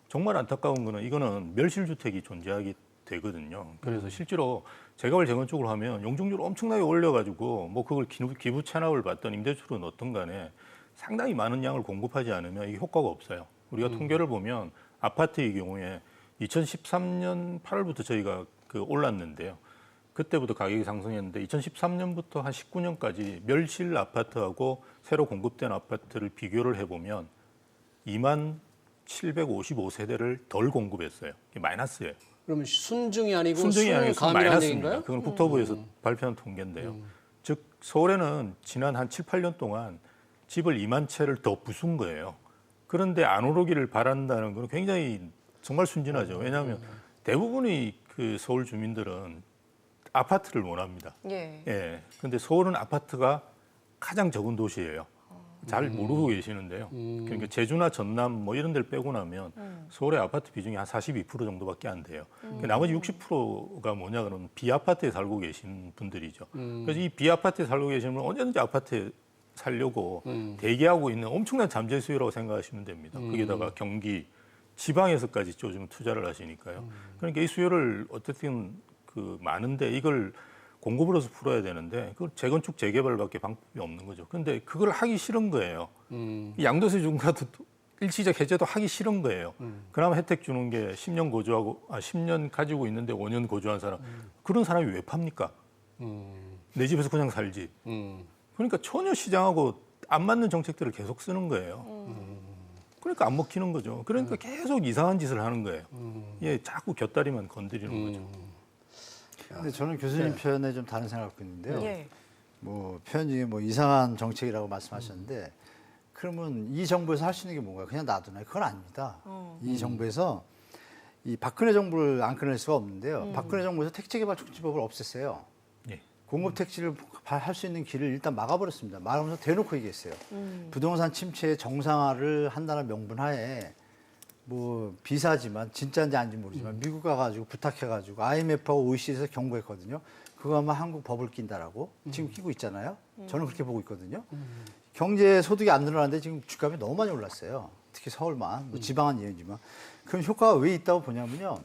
정말 안타까운 거는 이거는 멸실주택이 존재하기 되거든요. 그래서 실제로 재개발 재건축을 하면 용적률을 엄청나게 올려가지고 뭐 그걸 기부 체납을 받던 임대주는 어떤 간에 상당히 많은 양을 공급하지 않으면 이게 효과가 없어요. 우리가 통계를 보면 아파트의 경우에 2013년 8월부터 저희가 그 올랐는데요. 그때부터 가격이 상승했는데 2013년부터 한 19년까지 멸실 아파트하고 새로 공급된 아파트를 비교를 해보면 2만 755세대를 덜 공급했어요. 이게 마이너스예요. 그러면 순증이 아니고 순증이 아니고 순감이라는 마이너스입니다. 얘기인가요? 그건 국토부에서 발표한 통계인데요. 즉 서울에는 지난 한 7, 8년 동안 집을 2만 채를 더 부순 거예요. 그런데 안 오르기를 바란다는 건 굉장히 정말 순진하죠. 왜냐하면 대부분의 그 서울 주민들은 아파트를 원합니다. 예. 예. 근데 서울은 아파트가 가장 적은 도시예요. 잘 모르고 계시는데요. 그러니까 제주나 전남 뭐 이런 데를 빼고 나면 서울의 아파트 비중이 한 42% 정도밖에 안 돼요. 그러니까 나머지 60%가 뭐냐 그러면 비아파트에 살고 계신 분들이죠. 그래서 이 비아파트에 살고 계시는 분은 언제든지 아파트에 살려고 대기하고 있는 엄청난 잠재 수요라고 생각하시면 됩니다. 거기다가 경기, 지방에서까지 요즘 투자를 하시니까요. 그러니까 이 수요를 어떻든 그 많은데 이걸 공급으로서 풀어야 되는데 그걸 재건축 재개발밖에 방법이 없는 거죠. 그런데 그걸 하기 싫은 거예요. 양도세 중과도 일시적 해제도 하기 싫은 거예요. 그나마 혜택 주는 게 10년 거주하고 10년 가지고 있는데 5년 거주한 사람 그런 사람이 왜 팝니까? 내 집에서 그냥 살지. 그러니까 전혀 시장하고 안 맞는 정책들을 계속 쓰는 거예요. 그러니까 안 먹히는 거죠. 그러니까 계속 이상한 짓을 하는 거예요. 예, 자꾸 곁다리만 건드리는 거죠. 근데 저는 교수님 표현에 좀 다른 생각을 갖고 있는데요. 예. 뭐 표현 중에 뭐 이상한 정책이라고 말씀하셨는데 그러면 이 정부에서 할 수 있는 게 뭔가요? 그냥 놔두나요? 그건 아닙니다. 이 정부에서 이 박근혜 정부를 안 끊을 수가 없는데요. 박근혜 정부에서 택지개발촉진법을 없앴어요. 예. 공급 택지를 할 수 있는 길을 일단 막아버렸습니다. 막으면서 대놓고 얘기했어요. 부동산 침체의 정상화를 한다는 명분하에 뭐 비사지만 진짜인지 아닌지 모르지만 미국 가가지고 부탁해가지고 IMF하고 OECD에서 경고했거든요. 그거 아마 한국 법을 낀다라고 지금 끼고 있잖아요. 저는 그렇게 보고 있거든요. 경제 소득이 안 늘어나는데 지금 주가가 너무 많이 올랐어요. 특히 서울만, 뭐 지방은 예외지만. 그럼 효과가 왜 있다고 보냐면요.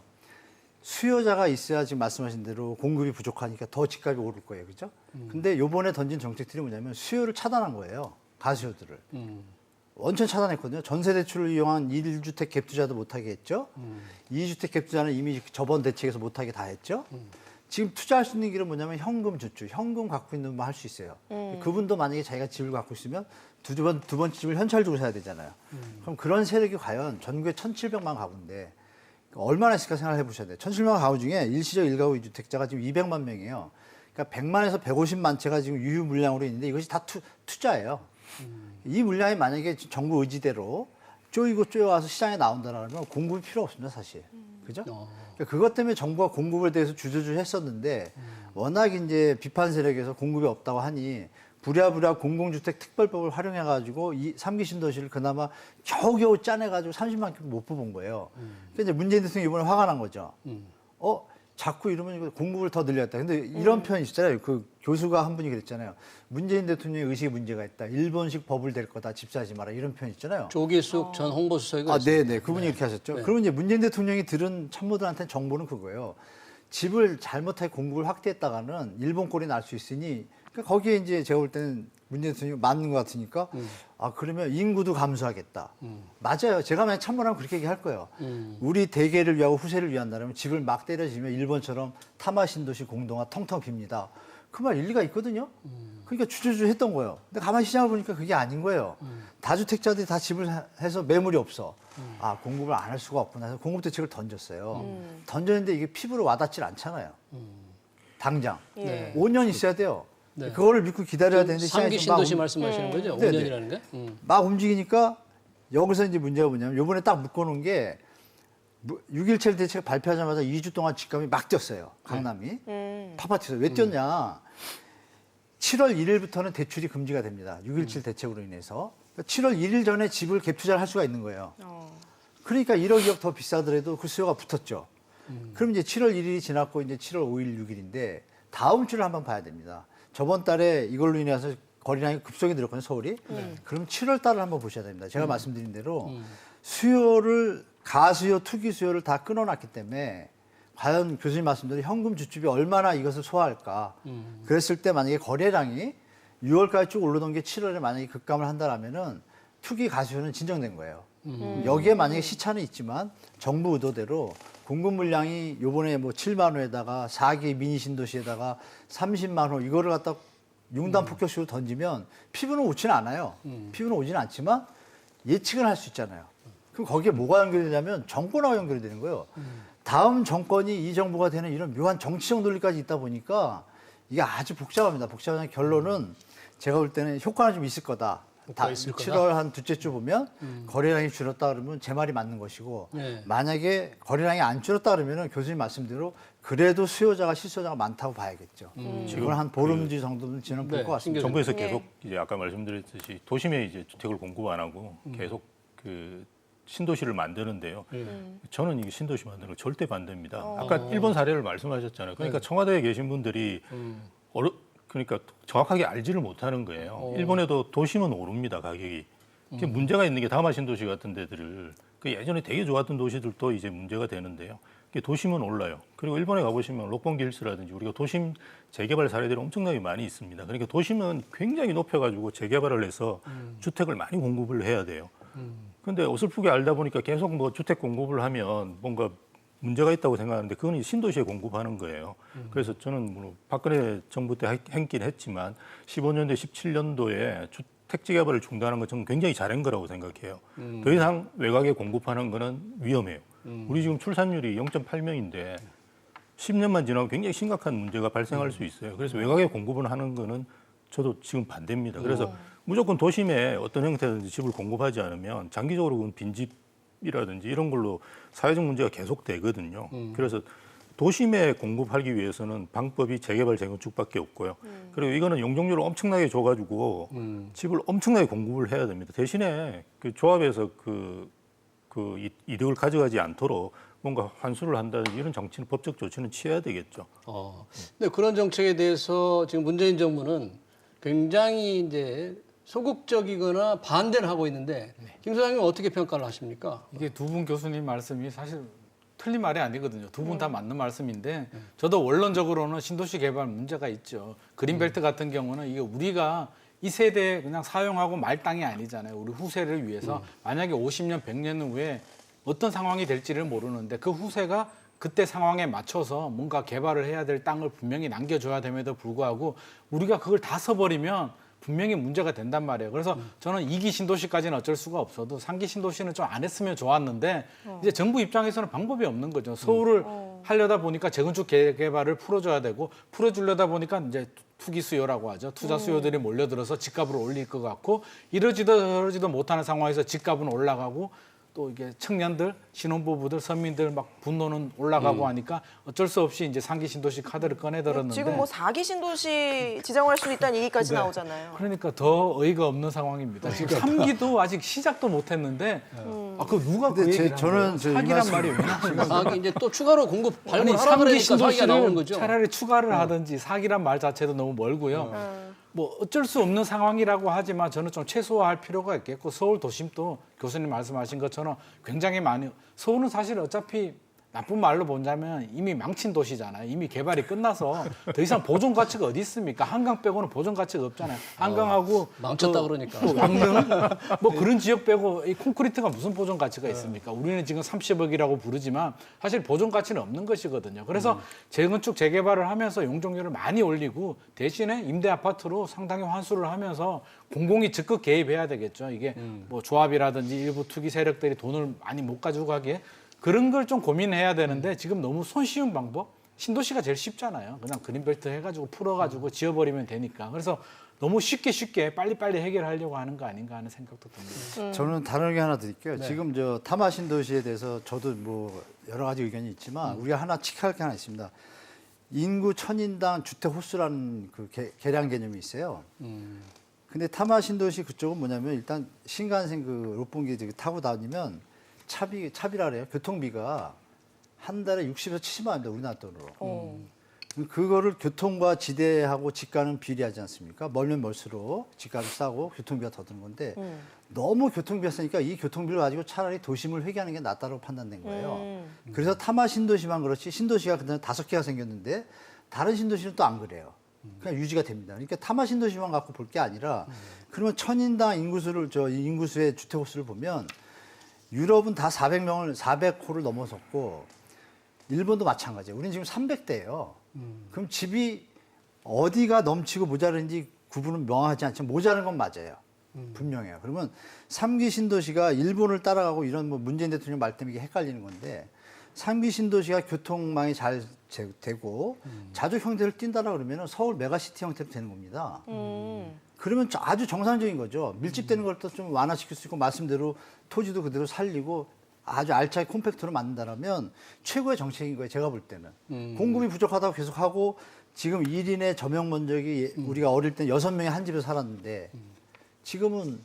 수요자가 있어야 지금 말씀하신 대로 공급이 부족하니까 더 집값이 오를 거예요. 그죠? 근데 요번에 던진 정책들이 뭐냐면 수요를 차단한 거예요. 가수요들을. 원천 차단했거든요. 전세 대출을 이용한 1주택 갭 투자도 못하게 했죠. 2주택 갭 투자는 이미 저번 대책에서 못하게 다 했죠. 지금 투자할 수 있는 길은 뭐냐면 현금 주주, 현금 갖고 있는 분만 할 수 있어요. 그분도 만약에 자기가 집을 갖고 있으면 두 번째 집을 현찰주고 사야 되잖아요. 그럼 그런 세력이 과연 전국에 1,700만 가구인데 얼마나 있을까 생각해 보셔야 돼요. 1,700만 가구 중에 일시적 1가구 2주택자가 지금 200만 명이에요. 그러니까 100만에서 150만 채가 지금 유휴 물량으로 있는데 이것이 다 투자예요. 이 물량이 만약에 정부 의지대로 쪼이고 쪼여와서 시장에 나온다라면 공급이 필요 없습니다, 사실. 그죠? 그러니까 그것 때문에 정부가 공급에 대해서 주저주 했었는데 워낙 이제 비판 세력에서 공급이 없다고 하니 부랴부랴 공공주택 특별법을 활용해가지고 이 3기 신도시를 그나마 겨우겨우 짜내가지고 30만 개 못 뽑은 거예요. 그러니까 이제 문재인 대통령이 이번에 화가 난 거죠. 자꾸 이러면 이거 공급을 더 늘렸다. 근데 이런 표현이 있잖아요. 그 교수가 한 분이 그랬잖아요. 문재인 대통령의 의식에 문제가 있다. 일본식 법을 댈 거다. 집 사지 마라. 이런 표현 있잖아요. 조기숙 전 홍보수석이 네네. 그분이 이렇게 하셨죠. 그러면 이제 문재인 대통령이 들은 참모들한테 정보는 그거예요. 집을 잘못하게 공급을 확대했다가는 일본 꼴이 날 수 있으니 그러니까 거기에 이제 제가 볼 때는 문재인 대통령이 맞는 것 같으니까 그러면 인구도 감소하겠다. 맞아요. 제가 만약 참모라면 그렇게 얘기할 거예요. 우리 대계를 위하고 후세를 위한다면 집을 막 때려지면 일본처럼 타마 신도시 공동화 텅텅 빕니다. 그 말 일리가 있거든요. 그러니까 주저주 했던 거예요. 근데 가만히 시장을 보니까 그게 아닌 거예요. 다주택자들이 다 집을 해서 매물이 없어. 공급을 안 할 수가 없구나 해서 공급 대책을 던졌어요. 던졌는데 이게 피부로 와닿질 않잖아요. 당장. 예. 5년 있어야 돼요. 네. 그거를 믿고 기다려야 되는데 상기 시장에서 신도시 말씀하시는 거죠? 네네. 5년이라는 게? 막 움직이니까 여기서 이제 문제가 뭐냐면 요번에 딱 묶어놓은 게 6.17 대책 발표하자마자 2주 동안 집값이 막 뛰었어요. 강남이. 파파티에서. 왜 뛰었냐. 7월 1일부터는 대출이 금지가 됩니다. 6.17 대책으로 인해서. 7월 1일 전에 집을 갭 투자를 할 수가 있는 거예요. 그러니까 1억 2억 더 비싸더라도 그 수요가 붙었죠. 그럼 이제 7월 1일이 지났고 이제 7월 5일, 6일인데 다음 주를 한번 봐야 됩니다. 저번 달에 이걸로 인해서 거래량이 급속히 늘었거든요, 서울이. 그럼 7월 달을 한번 보셔야 됩니다. 제가 말씀드린 대로 수요를 가수요, 투기 수요를 다 끊어놨기 때문에 과연 교수님 말씀대로 현금 주축이 얼마나 이것을 소화할까. 그랬을 때 만약에 거래량이 6월까지 쭉 올라던 게 7월에 만약에 급감을 한다라면은 투기 가수요는 진정된 거예요. 여기에 만약에 시차는 있지만 정부 의도대로 공급 물량이 요번에 뭐 7만 호에다가 4기 미니 신도시에다가 30만 호 이거를 갖다 융단 폭격식으로 던지면 피부는 오지는 않아요. 피부는 오지는 않지만 예측은 할 수 있잖아요. 그럼 거기에 뭐가 연결되냐면 정권하고 연결이 되는 거예요. 다음 정권이 이 정부가 되는 이런 묘한 정치적 논리까지 있다 보니까 이게 아주 복잡합니다. 복잡한 결론은 제가 볼 때는 효과는 좀 있을 거다. 효과가 있을 7월 한 둘째 주 보면 거래량이 줄었다 그러면 제 말이 맞는 것이고 네. 만약에 거래량이 안 줄었다 그러면 교수님 말씀대로 그래도 수요자가 실소자가 많다고 봐야겠죠. 이건 한 보름 뒤 정도는 지나면 볼 네, 것 같습니다. 정부에서 네. 계속 이제 아까 말씀드렸듯이 도심에 이제 주택을 공급 안 하고 계속 그 신도시를 만드는데요. 저는 이게 신도시 만드는 거 절대 반대입니다. 아까 일본 사례를 말씀하셨잖아요. 그러니까 청와대에 계신 분들이 그러니까 정확하게 알지를 못하는 거예요. 일본에도 도심은 오릅니다, 가격이. 이게 문제가 있는 게 다마 신도시 같은 데들을 그 예전에 되게 좋았던 도시들도 이제 문제가 되는데요. 이게 도심은 올라요. 그리고 일본에 가보시면 록본기 힐스라든지 우리가 도심 재개발 사례들이 엄청나게 많이 있습니다. 그러니까 도심은 굉장히 높여가지고 재개발을 해서 주택을 많이 공급을 해야 돼요. 근데 어설프게 알다 보니까 계속 뭐 주택 공급을 하면 뭔가 문제가 있다고 생각하는데 그건 신도시에 공급하는 거예요. 그래서 저는 뭐 박근혜 정부 때 했긴 했지만 15년대, 17년도에 택지 개발을 중단한 건 저는 굉장히 잘한 거라고 생각해요. 더 이상 외곽에 공급하는 거는 위험해요. 우리 지금 출산율이 0.8명인데 10년만 지나면 굉장히 심각한 문제가 발생할 수 있어요. 그래서 외곽에 공급을 하는 거는 저도 지금 반대입니다. 그래서 무조건 도심에 어떤 형태든지 집을 공급하지 않으면 장기적으로 그건 빈집이라든지 이런 걸로 사회적 문제가 계속 되거든요. 그래서 도심에 공급하기 위해서는 방법이 재개발, 재건축밖에 없고요. 그리고 이거는 용적률을 엄청나게 줘가지고 집을 엄청나게 공급을 해야 됩니다. 대신에 그 조합에서 이득을 가져가지 않도록 뭔가 환수를 한다든지 이런 정치는 법적 조치는 취해야 되겠죠. 근데 그런 정책에 대해서 지금 문재인 정부는 굉장히 이제 소극적이거나 반대를 하고 있는데 김 소장님은 어떻게 평가를 하십니까? 이게 두 분 교수님 말씀이 사실 틀린 말이 아니거든요. 두 분 다 맞는 말씀인데 저도 원론적으로는 신도시 개발 문제가 있죠. 그린벨트 같은 경우는 이게 우리가 이 세대에 그냥 사용하고 말 땅이 아니잖아요. 우리 후세를 위해서 만약에 50년, 100년 후에 어떤 상황이 될지를 모르는데 그 후세가 그때 상황에 맞춰서 뭔가 개발을 해야 될 땅을 분명히 남겨줘야 됨에도 불구하고 우리가 그걸 다 써버리면 분명히 문제가 된단 말이에요. 그래서 저는 2기 신도시까지는 어쩔 수가 없어도 3기 신도시는 좀 안 했으면 좋았는데 이제 정부 입장에서는 방법이 없는 거죠. 서울을 하려다 보니까 재건축 개발을 풀어줘야 되고 풀어주려다 보니까 이제 투기 수요라고 하죠. 투자 수요들이 몰려들어서 집값을 올릴 것 같고 이러지도 저러지도 못하는 상황에서 집값은 올라가고 또 이게 청년들, 신혼부부들, 서민들 막 분노는 올라가고 하니까 어쩔 수 없이 이제 3기 신도시 카드를 꺼내들었는데 지금 뭐 4기 신도시 지정할 수 있다는 얘기까지 나오잖아요. 그러니까 더 어이가 없는 상황입니다. 지금 3기도 아직 시작도 못했는데 그 누가 그 근데 얘기를 저는 저 이 4기란 말씀- 말이 왜 나오는 사기 이제 또 추가로 공급 아니 발굴하라 3기 그러니까 사기가 나오는 신도시를 거죠. 차라리 추가를 하든지 4기란 말 자체도 너무 멀고요. 뭐 어쩔 수 없는 상황이라고 하지만 저는 좀 최소화할 필요가 있겠고 서울 도심도 교수님 말씀하신 것처럼 굉장히 많이 서울은 사실 어차피 나쁜 말로 보자면 이미 망친 도시잖아요. 이미 개발이 끝나서 더 이상 보존 가치가 어디 있습니까? 한강 빼고는 보존 가치가 없잖아요. 한강하고 망쳤다 그러니까. 또 왕릉 뭐 그런 지역 빼고 이 콘크리트가 무슨 보존 가치가 있습니까? 우리는 지금 30억이라고 부르지만 사실 보존 가치는 없는 것이거든요. 그래서 재건축 재개발을 하면서 용적률을 많이 올리고 대신에 임대 아파트로 상당히 환수를 하면서 공공이 적극 개입해야 되겠죠. 이게 뭐 조합이라든지 일부 투기 세력들이 돈을 많이 못 가지고 가기에 그런 걸 좀 고민해야 되는데 지금 너무 손쉬운 방법? 신도시가 제일 쉽잖아요. 그냥 그린벨트 해가지고 풀어가지고 지어버리면 되니까. 그래서 너무 쉽게 빨리빨리 해결하려고 하는 거 아닌가 하는 생각도 듭니다. 저는 다른 의견 하나 드릴게요. 네. 지금 저 타마 신도시에 대해서 저도 뭐 여러 가지 의견이 있지만 우리가 하나 칙할 게 하나 있습니다. 인구 1000인당 주택 호수라는 그 계량 개념이 있어요. 근데 타마 신도시 그쪽은 뭐냐면 일단 신간생 그 롯본기 타고 다니면 차비라 그래요. 교통비가 한 달에 60에서 70만 원입니다. 우리나라 돈으로. 그거를 교통과 지대하고 집가는 비례하지 않습니까? 멀면 멀수록 집값이 싸고 교통비가 더 드는 건데 너무 교통비가 세니까 이 교통비를 가지고 차라리 도심을 회귀하는 게 낫다고 판단된 거예요. 그래서 타마 신도시만 그렇지 신도시가 그다음에 5개가 생겼는데 다른 신도시는 또 안 그래요. 그냥 유지가 됩니다. 그러니까 타마 신도시만 갖고 볼 게 아니라 그러면 1000인당 인구수의 주택 호수를 보면 유럽은 다 400호를 넘어섰고 일본도 마찬가지예요. 우리는 지금 300대예요. 그럼 집이 어디가 넘치고 모자른지 구분은 명확하지 않지만 모자른 건 맞아요. 분명해요. 그러면 3기 신도시가 일본을 따라가고 이런 뭐 문재인 대통령 말 때문에 이게 헷갈리는 건데 3기 신도시가 교통망이 잘 되고 자주 형태를 띈다라 그러면 서울 메가시티 형태로 되는 겁니다. 그러면 아주 정상적인 거죠. 밀집되는 걸 또 좀 완화시킬 수 있고 말씀대로 토지도 그대로 살리고 아주 알차게 콤팩트로 만든다면 최고의 정책인 거예요. 제가 볼 때는. 공급이 부족하다고 계속하고 지금 1인의 저명 면적이 우리가 어릴 때 6명이 한 집에 살았는데 지금은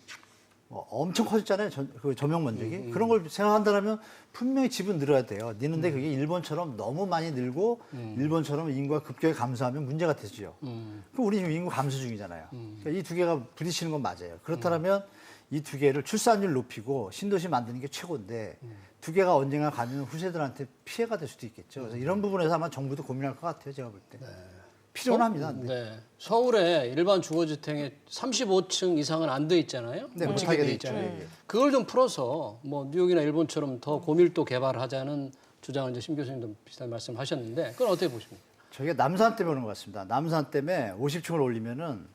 뭐 엄청 커졌잖아요. 그 저명 면적이. 그런 걸 생각한다면 분명히 집은 늘어야 돼요. 느는데 그게 일본처럼 너무 많이 늘고 일본처럼 인구가 급격히 감소하면 문제가 되죠. 그럼 우리 지금 인구 감소 중이잖아요. 그러니까 이 두 개가 부딪히는 건 맞아요. 그렇다면 이 두 개를 출산율 높이고 신도시 만드는 게 최고인데 두 개가 언젠가 가면 후세들한테 피해가 될 수도 있겠죠. 그래서 이런 부분에서 아마 정부도 고민할 것 같아요. 제가 볼 때. 필요는 합니다. 네. 서울에 일반 주거주택에 35층 이상은 안 돼 있잖아요. 네, 못하게 못하게 돼 돼 있잖아요. 있죠. 예. 그걸 좀 풀어서 뭐 뉴욕이나 일본처럼 더 고밀도 개발하자는 주장을 이제 심 교수님도 비슷한 말씀하셨는데 그건 어떻게 보십니까? 저희가 남산 때문에 그런 것 같습니다. 남산 때문에 50층을 올리면은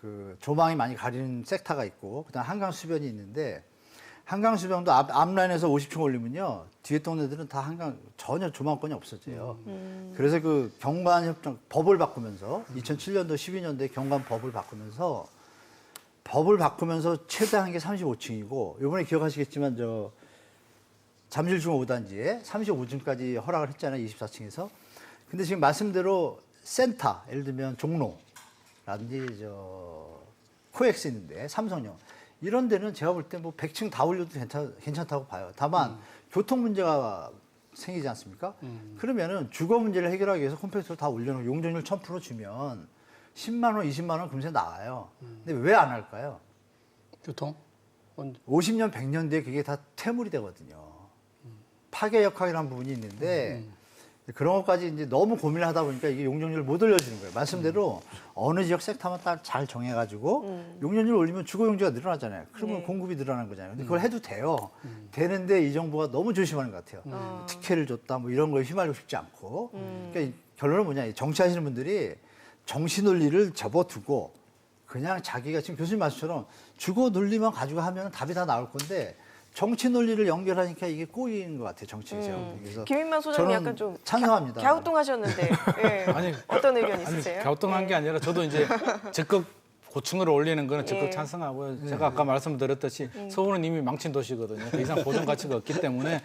그 조망이 많이 가리는 섹터가 있고 그다음 한강 수변이 있는데 한강 수변도 앞라인에서 50층 올리면요 뒤에 동네들은 다 한강 전혀 조망권이 없어져요. 그래서 그 경관 협정 법을 바꾸면서 2007년도 12년도에 경관 법을 바꾸면서 최대한 게 35층이고 이번에 기억하시겠지만 저 잠실중앙 5단지에 35층까지 허락을 했잖아요. 24층에서. 근데 지금 말씀대로 센터 예를 들면 종로라든지 저 코엑스 있는데 삼성역 이런 데는 제가 볼 때 뭐 100층 다 올려도 괜찮다고 봐요. 다만 교통 문제가 생기지 않습니까? 그러면은 주거 문제를 해결하기 위해서 컴팩트를 다 올려놓고 용적률 1000% 주면 10만 원, 20만 원 금세 나와요. 근데 왜 안 할까요? 교통? 50년, 100년 뒤에 그게 다 퇴물이 되거든요. 파괴 역학이라는 부분이 있는데 그런 것까지 이제 너무 고민을 하다 보니까 이게 용적률을 못 올려주는 거예요. 말씀대로 어느 지역 섹터만 딱 잘 정해가지고 용적률을 올리면 주거 용지가 늘어나잖아요. 그러면 공급이 늘어나는 거잖아요. 근데 그걸 해도 돼요. 되는데 이 정부가 너무 조심하는 것 같아요. 특혜를 줬다 뭐 이런 거에 휘말리고 싶지 않고. 그러니까 이 결론은 뭐냐? 이 정치하시는 분들이 정치 논리를 접어두고 그냥 자기가 지금 교수님 말씀처럼 주거 논리만 가지고 하면 답이 다 나올 건데 정치 논리를 연결하니까 이게 꼬이는 것 같아요, 정치에서. 그래서 김인만 소장님 저는 약간 좀 찬성합니다. 갸우뚱하셨는데 예. 아니, 어떤 의견 있으세요? 갸우뚱한 게 아니라 저도 이제 적극 고층을 올리는 거는 적극 예. 찬성하고요. 제가 아까 말씀드렸듯이 서울은 이미 망친 도시거든요. 더 이상 보존 가치가 없기 때문에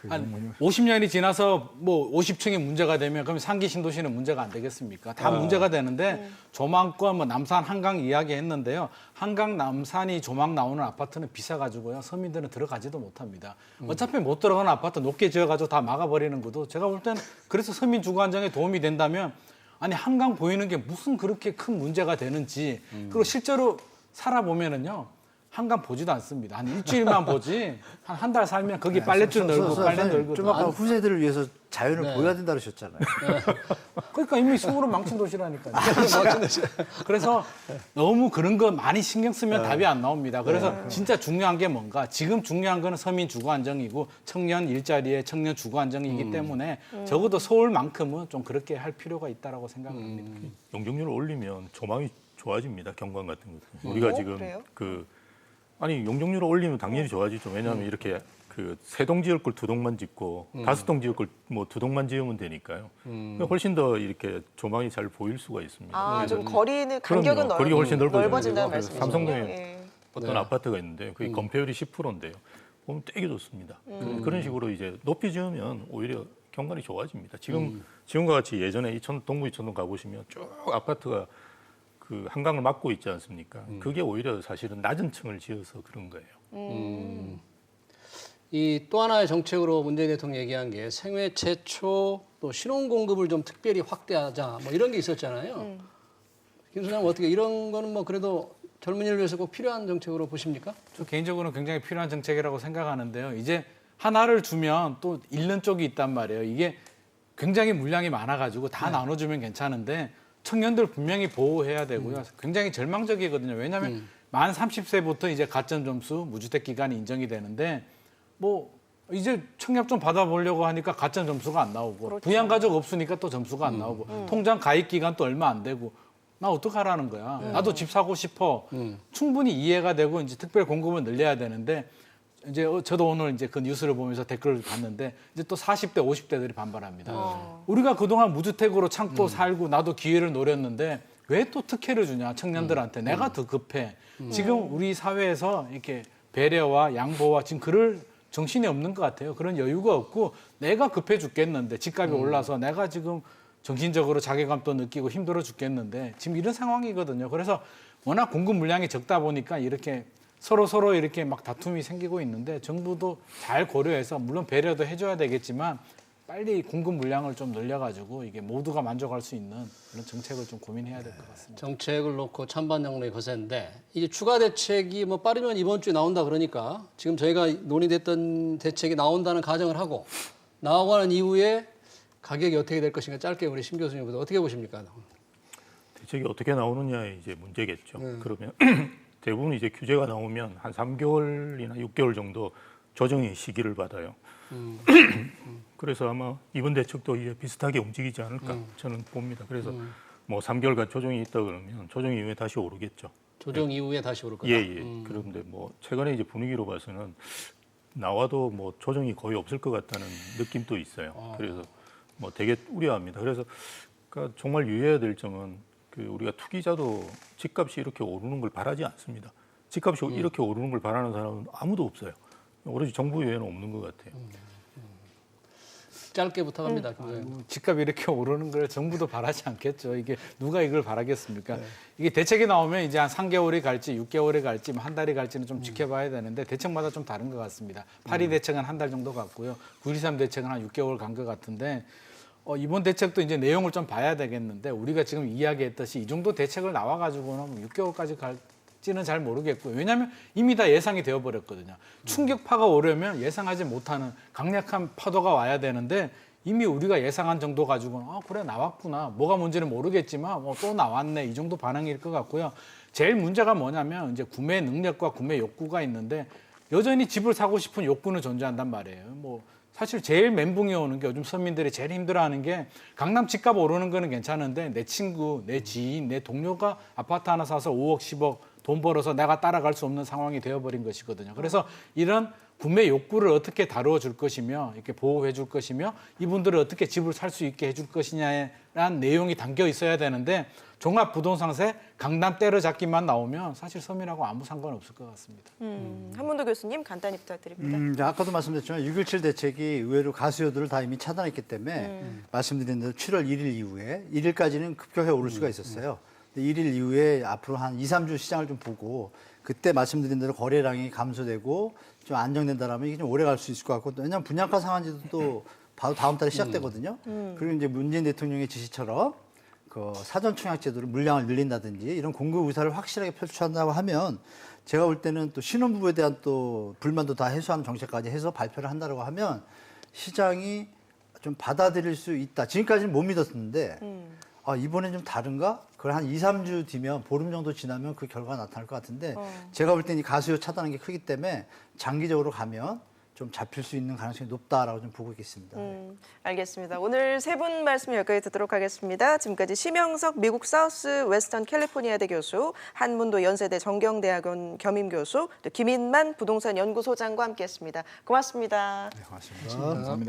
한 50년이 지나서 뭐 50층이 문제가 되면 그럼 상기 신도시는 문제가 안 되겠습니까? 다 문제가 되는데 조망권 뭐 남산 한강 이야기했는데요. 한강 남산이 조망 나오는 아파트는 비싸가지고요. 서민들은 들어가지도 못합니다. 어차피 못 들어가는 아파트 높게 지어가지고 다 막아버리는 것도 제가 볼 때는 그래서 서민 주거 안정에 도움이 된다면 아니 한강 보이는 게 무슨 그렇게 큰 문제가 되는지 그리고 실제로 살아보면은요 한강 보지도 않습니다. 한 일주일만 보지 한 달 살면 거기 빨랫줄 널고 빨래 널고 좀 아까 후세들을 위해서 자연을 네. 보여야 된다 그러셨잖아요. 그러니까 이미 서울은 망친 도시라니까요. 그래서 너무 그런 거 많이 신경 쓰면 답이 안 나옵니다. 그래서 진짜 중요한 게 뭔가 지금 중요한 거는 서민 주거 안정이고 청년 일자리에 청년 주거 안정이기 때문에 적어도 서울만큼은 좀 그렇게 할 필요가 있다라고 생각합니다. 용적률을 올리면 조망이 좋아집니다. 경관 같은 것도. 우리가 지금 그래요? 아니 용적률을 올리면 당연히 좋아지죠. 왜냐하면 이렇게 그 세 동 지을 걸 두 동만 짓고 다섯 동 지을 걸 뭐 두 동만 지으면 되니까요. 그러니까 훨씬 더 이렇게 조망이 잘 보일 수가 있습니다. 아, 좀 그래서 거리는 간격은 그럼요. 거리가 훨씬 넓어진다는 그래서 말씀이시죠? 삼성동에 예. 어떤 아파트가 있는데 그게 건폐율이 10%인데요. 보면 되게 좋습니다. 그런 식으로 이제 높이 지으면 오히려 경관이 좋아집니다. 지금과 같이 예전에 동부 이천동 가보시면 쭉 아파트가 그 한강을 막고 있지 않습니까? 그게 오히려 사실은 낮은 층을 지어서 그런 거예요. 이 또 하나의 정책으로 문재인 대통령이 얘기한 게 생애 최초 또 신혼 공급을 좀 특별히 확대하자 뭐 이런 게 있었잖아요. 김 소장님 어떻게 이런 거는 뭐 그래도 젊은이를 위해서 꼭 필요한 정책으로 보십니까? 저 개인적으로는 굉장히 필요한 정책이라고 생각하는데요. 이제 하나를 주면 또 잃는 쪽이 있단 말이에요. 이게 굉장히 물량이 많아가지고 다 나눠주면 괜찮은데 청년들 분명히 보호해야 되고요. 굉장히 절망적이거든요. 왜냐하면 만 30세부터 이제 가점 점수 무주택 기간이 인정이 되는데 뭐 이제 청약 좀 받아보려고 하니까 가점 점수가 안 나오고 그렇죠. 부양 가족 없으니까 또 점수가 안 나오고 통장 가입 기간 또 얼마 안 되고 나 어떡하라는 거야. 나도 집 사고 싶어. 충분히 이해가 되고 이제 특별 공급을 늘려야 되는데 이제 저도 오늘 이제 그 뉴스를 보면서 댓글을 봤는데 이제 또 40대, 50대들이 반발합니다. 우리가 그동안 무주택으로 참고 살고 나도 기회를 노렸는데 왜 또 특혜를 주냐 청년들한테 내가 더 급해. 지금 우리 사회에서 이렇게 배려와 양보와 지금 그럴 정신이 없는 것 같아요. 그런 여유가 없고 내가 급해 죽겠는데 집값이 올라서 내가 지금 정신적으로 자괴감도 느끼고 힘들어 죽겠는데 지금 이런 상황이거든요. 그래서 워낙 공급 물량이 적다 보니까 이렇게 서로 이렇게 막 다툼이 생기고 있는데 정부도 잘 고려해서 물론 배려도 해줘야 되겠지만 빨리 공급 물량을 좀 늘려가지고 이게 모두가 만족할 수 있는 그런 정책을 좀 고민해야 될 것 같습니다. 정책을 놓고 찬반 양론이 거센데 이제 추가 대책이 뭐 빠르면 이번 주에 나온다 그러니까 지금 저희가 논의됐던 대책이 나온다는 가정을 하고 나오고 난 이후에 가격이 어떻게 될 것인가 짧게 우리 심 교수님부터 어떻게 보십니까? 대책이 어떻게 나오느냐의 이제 문제겠죠. 그러면 대부분 이제 규제가 나오면 한 3개월이나 6개월 정도 조정의 시기를 받아요. 그래서 아마 이번 대책도 이제 비슷하게 움직이지 않을까 저는 봅니다. 그래서 뭐 3개월간 조정이 있다 그러면 조정 이후에 다시 오르겠죠. 조정 이후에 다시 오를 거다. 예. 그런데 뭐 최근에 이제 분위기로 봐서는 나와도 뭐 조정이 거의 없을 것 같다는 느낌도 있어요. 그래서 뭐 되게 우려합니다. 그래서 그러니까 정말 유의해야 될 점은 그 우리가 투기자도 집값이 이렇게 오르는 걸 바라지 않습니다. 집값이 이렇게 오르는 걸 바라는 사람은 아무도 없어요. 오로지 정부 외에는 없는 것 같아요. 짧게 부탁합니다. 김 소장님. 집값이 이렇게 오르는 걸 정부도 바라지 않겠죠. 이게 누가 이걸 바라겠습니까? 이게 대책이 나오면 이제 한 3개월이 갈지 6개월이 갈지 뭐 한 달이 갈지는 좀 지켜봐야 되는데 대책마다 좀 다른 것 같습니다. 8.2 대책은 한 달 정도 갔고요. 9.13 대책은 한 6개월 간 것 같은데 이번 대책도 이제 내용을 좀 봐야 되겠는데 우리가 지금 이야기했듯이 이 정도 대책을 나와가지고는 6개월까지 갈지는 잘 모르겠고요. 왜냐하면 이미 다 예상이 되어버렸거든요. 충격파가 오려면 예상하지 못하는 강력한 파도가 와야 되는데 이미 우리가 예상한 정도 가지고는 그래 나왔구나. 뭐가 뭔지는 모르겠지만 또 나왔네. 이 정도 반응일 것 같고요. 제일 문제가 뭐냐면 이제 구매 능력과 구매 욕구가 있는데 여전히 집을 사고 싶은 욕구는 존재한단 말이에요. 뭐 사실 제일 멘붕이 오는 게 요즘 서민들이 제일 힘들어하는 게 강남 집값 오르는 거는 괜찮은데 내 친구, 내 지인, 내 동료가 아파트 하나 사서 5억, 10억 돈 벌어서 내가 따라갈 수 없는 상황이 되어버린 것이거든요. 그래서 이런 구매 욕구를 어떻게 다루어 줄 것이며 이렇게 보호해 줄 것이며 이분들을 어떻게 집을 살 수 있게 해줄 것이냐라는 내용이 담겨 있어야 되는데 종합부동산세 강남 때려잡기만 나오면 사실 서민하고 아무 상관없을 것 같습니다. 한문도 교수님 간단히 부탁드립니다. 아까도 말씀드렸지만 6.17 대책이 의외로 가수요들을 다 이미 차단했기 때문에 말씀드린 대로 7월 1일 이후에 1일까지는 급격하게 오를 수가 있었어요. 1일 이후에 앞으로 한 2, 3주 시장을 좀 보고 그때 말씀드린 대로 거래량이 감소되고 좀 안정된다라면 이게 좀 오래 갈 수 있을 것 같고 왜냐하면 분양가 상한제도 또 바로 다음 달에 시작되거든요. 그리고 이제 문재인 대통령의 지시처럼 그 사전 청약 제도를 물량을 늘린다든지 이런 공급 의사를 확실하게 펼쳐한다고 하면 제가 볼 때는 또 신혼부부에 대한 또 불만도 다 해소하는 정책까지 해서 발표를 한다고 하면 시장이 좀 받아들일 수 있다. 지금까지는 못 믿었는데 이번엔 좀 다른가? 그걸 한 2, 3주 뒤면 보름 정도 지나면 그 결과가 나타날 것 같은데 제가 볼 때는 이 가수요 차단하는 게 크기 때문에 장기적으로 가면 좀 잡힐 수 있는 가능성이 높다라고 좀 보고 있겠습니다. 알겠습니다. 오늘 세 분 말씀 여기까지 듣도록 하겠습니다. 지금까지 심영석 미국 사우스 웨스턴 캘리포니아대 교수, 한문도 연세대 정경대학원 겸임 교수, 또 김인만 부동산 연구소장과 함께했습니다. 고맙습니다. 네, 고맙습니다. 감사합니다.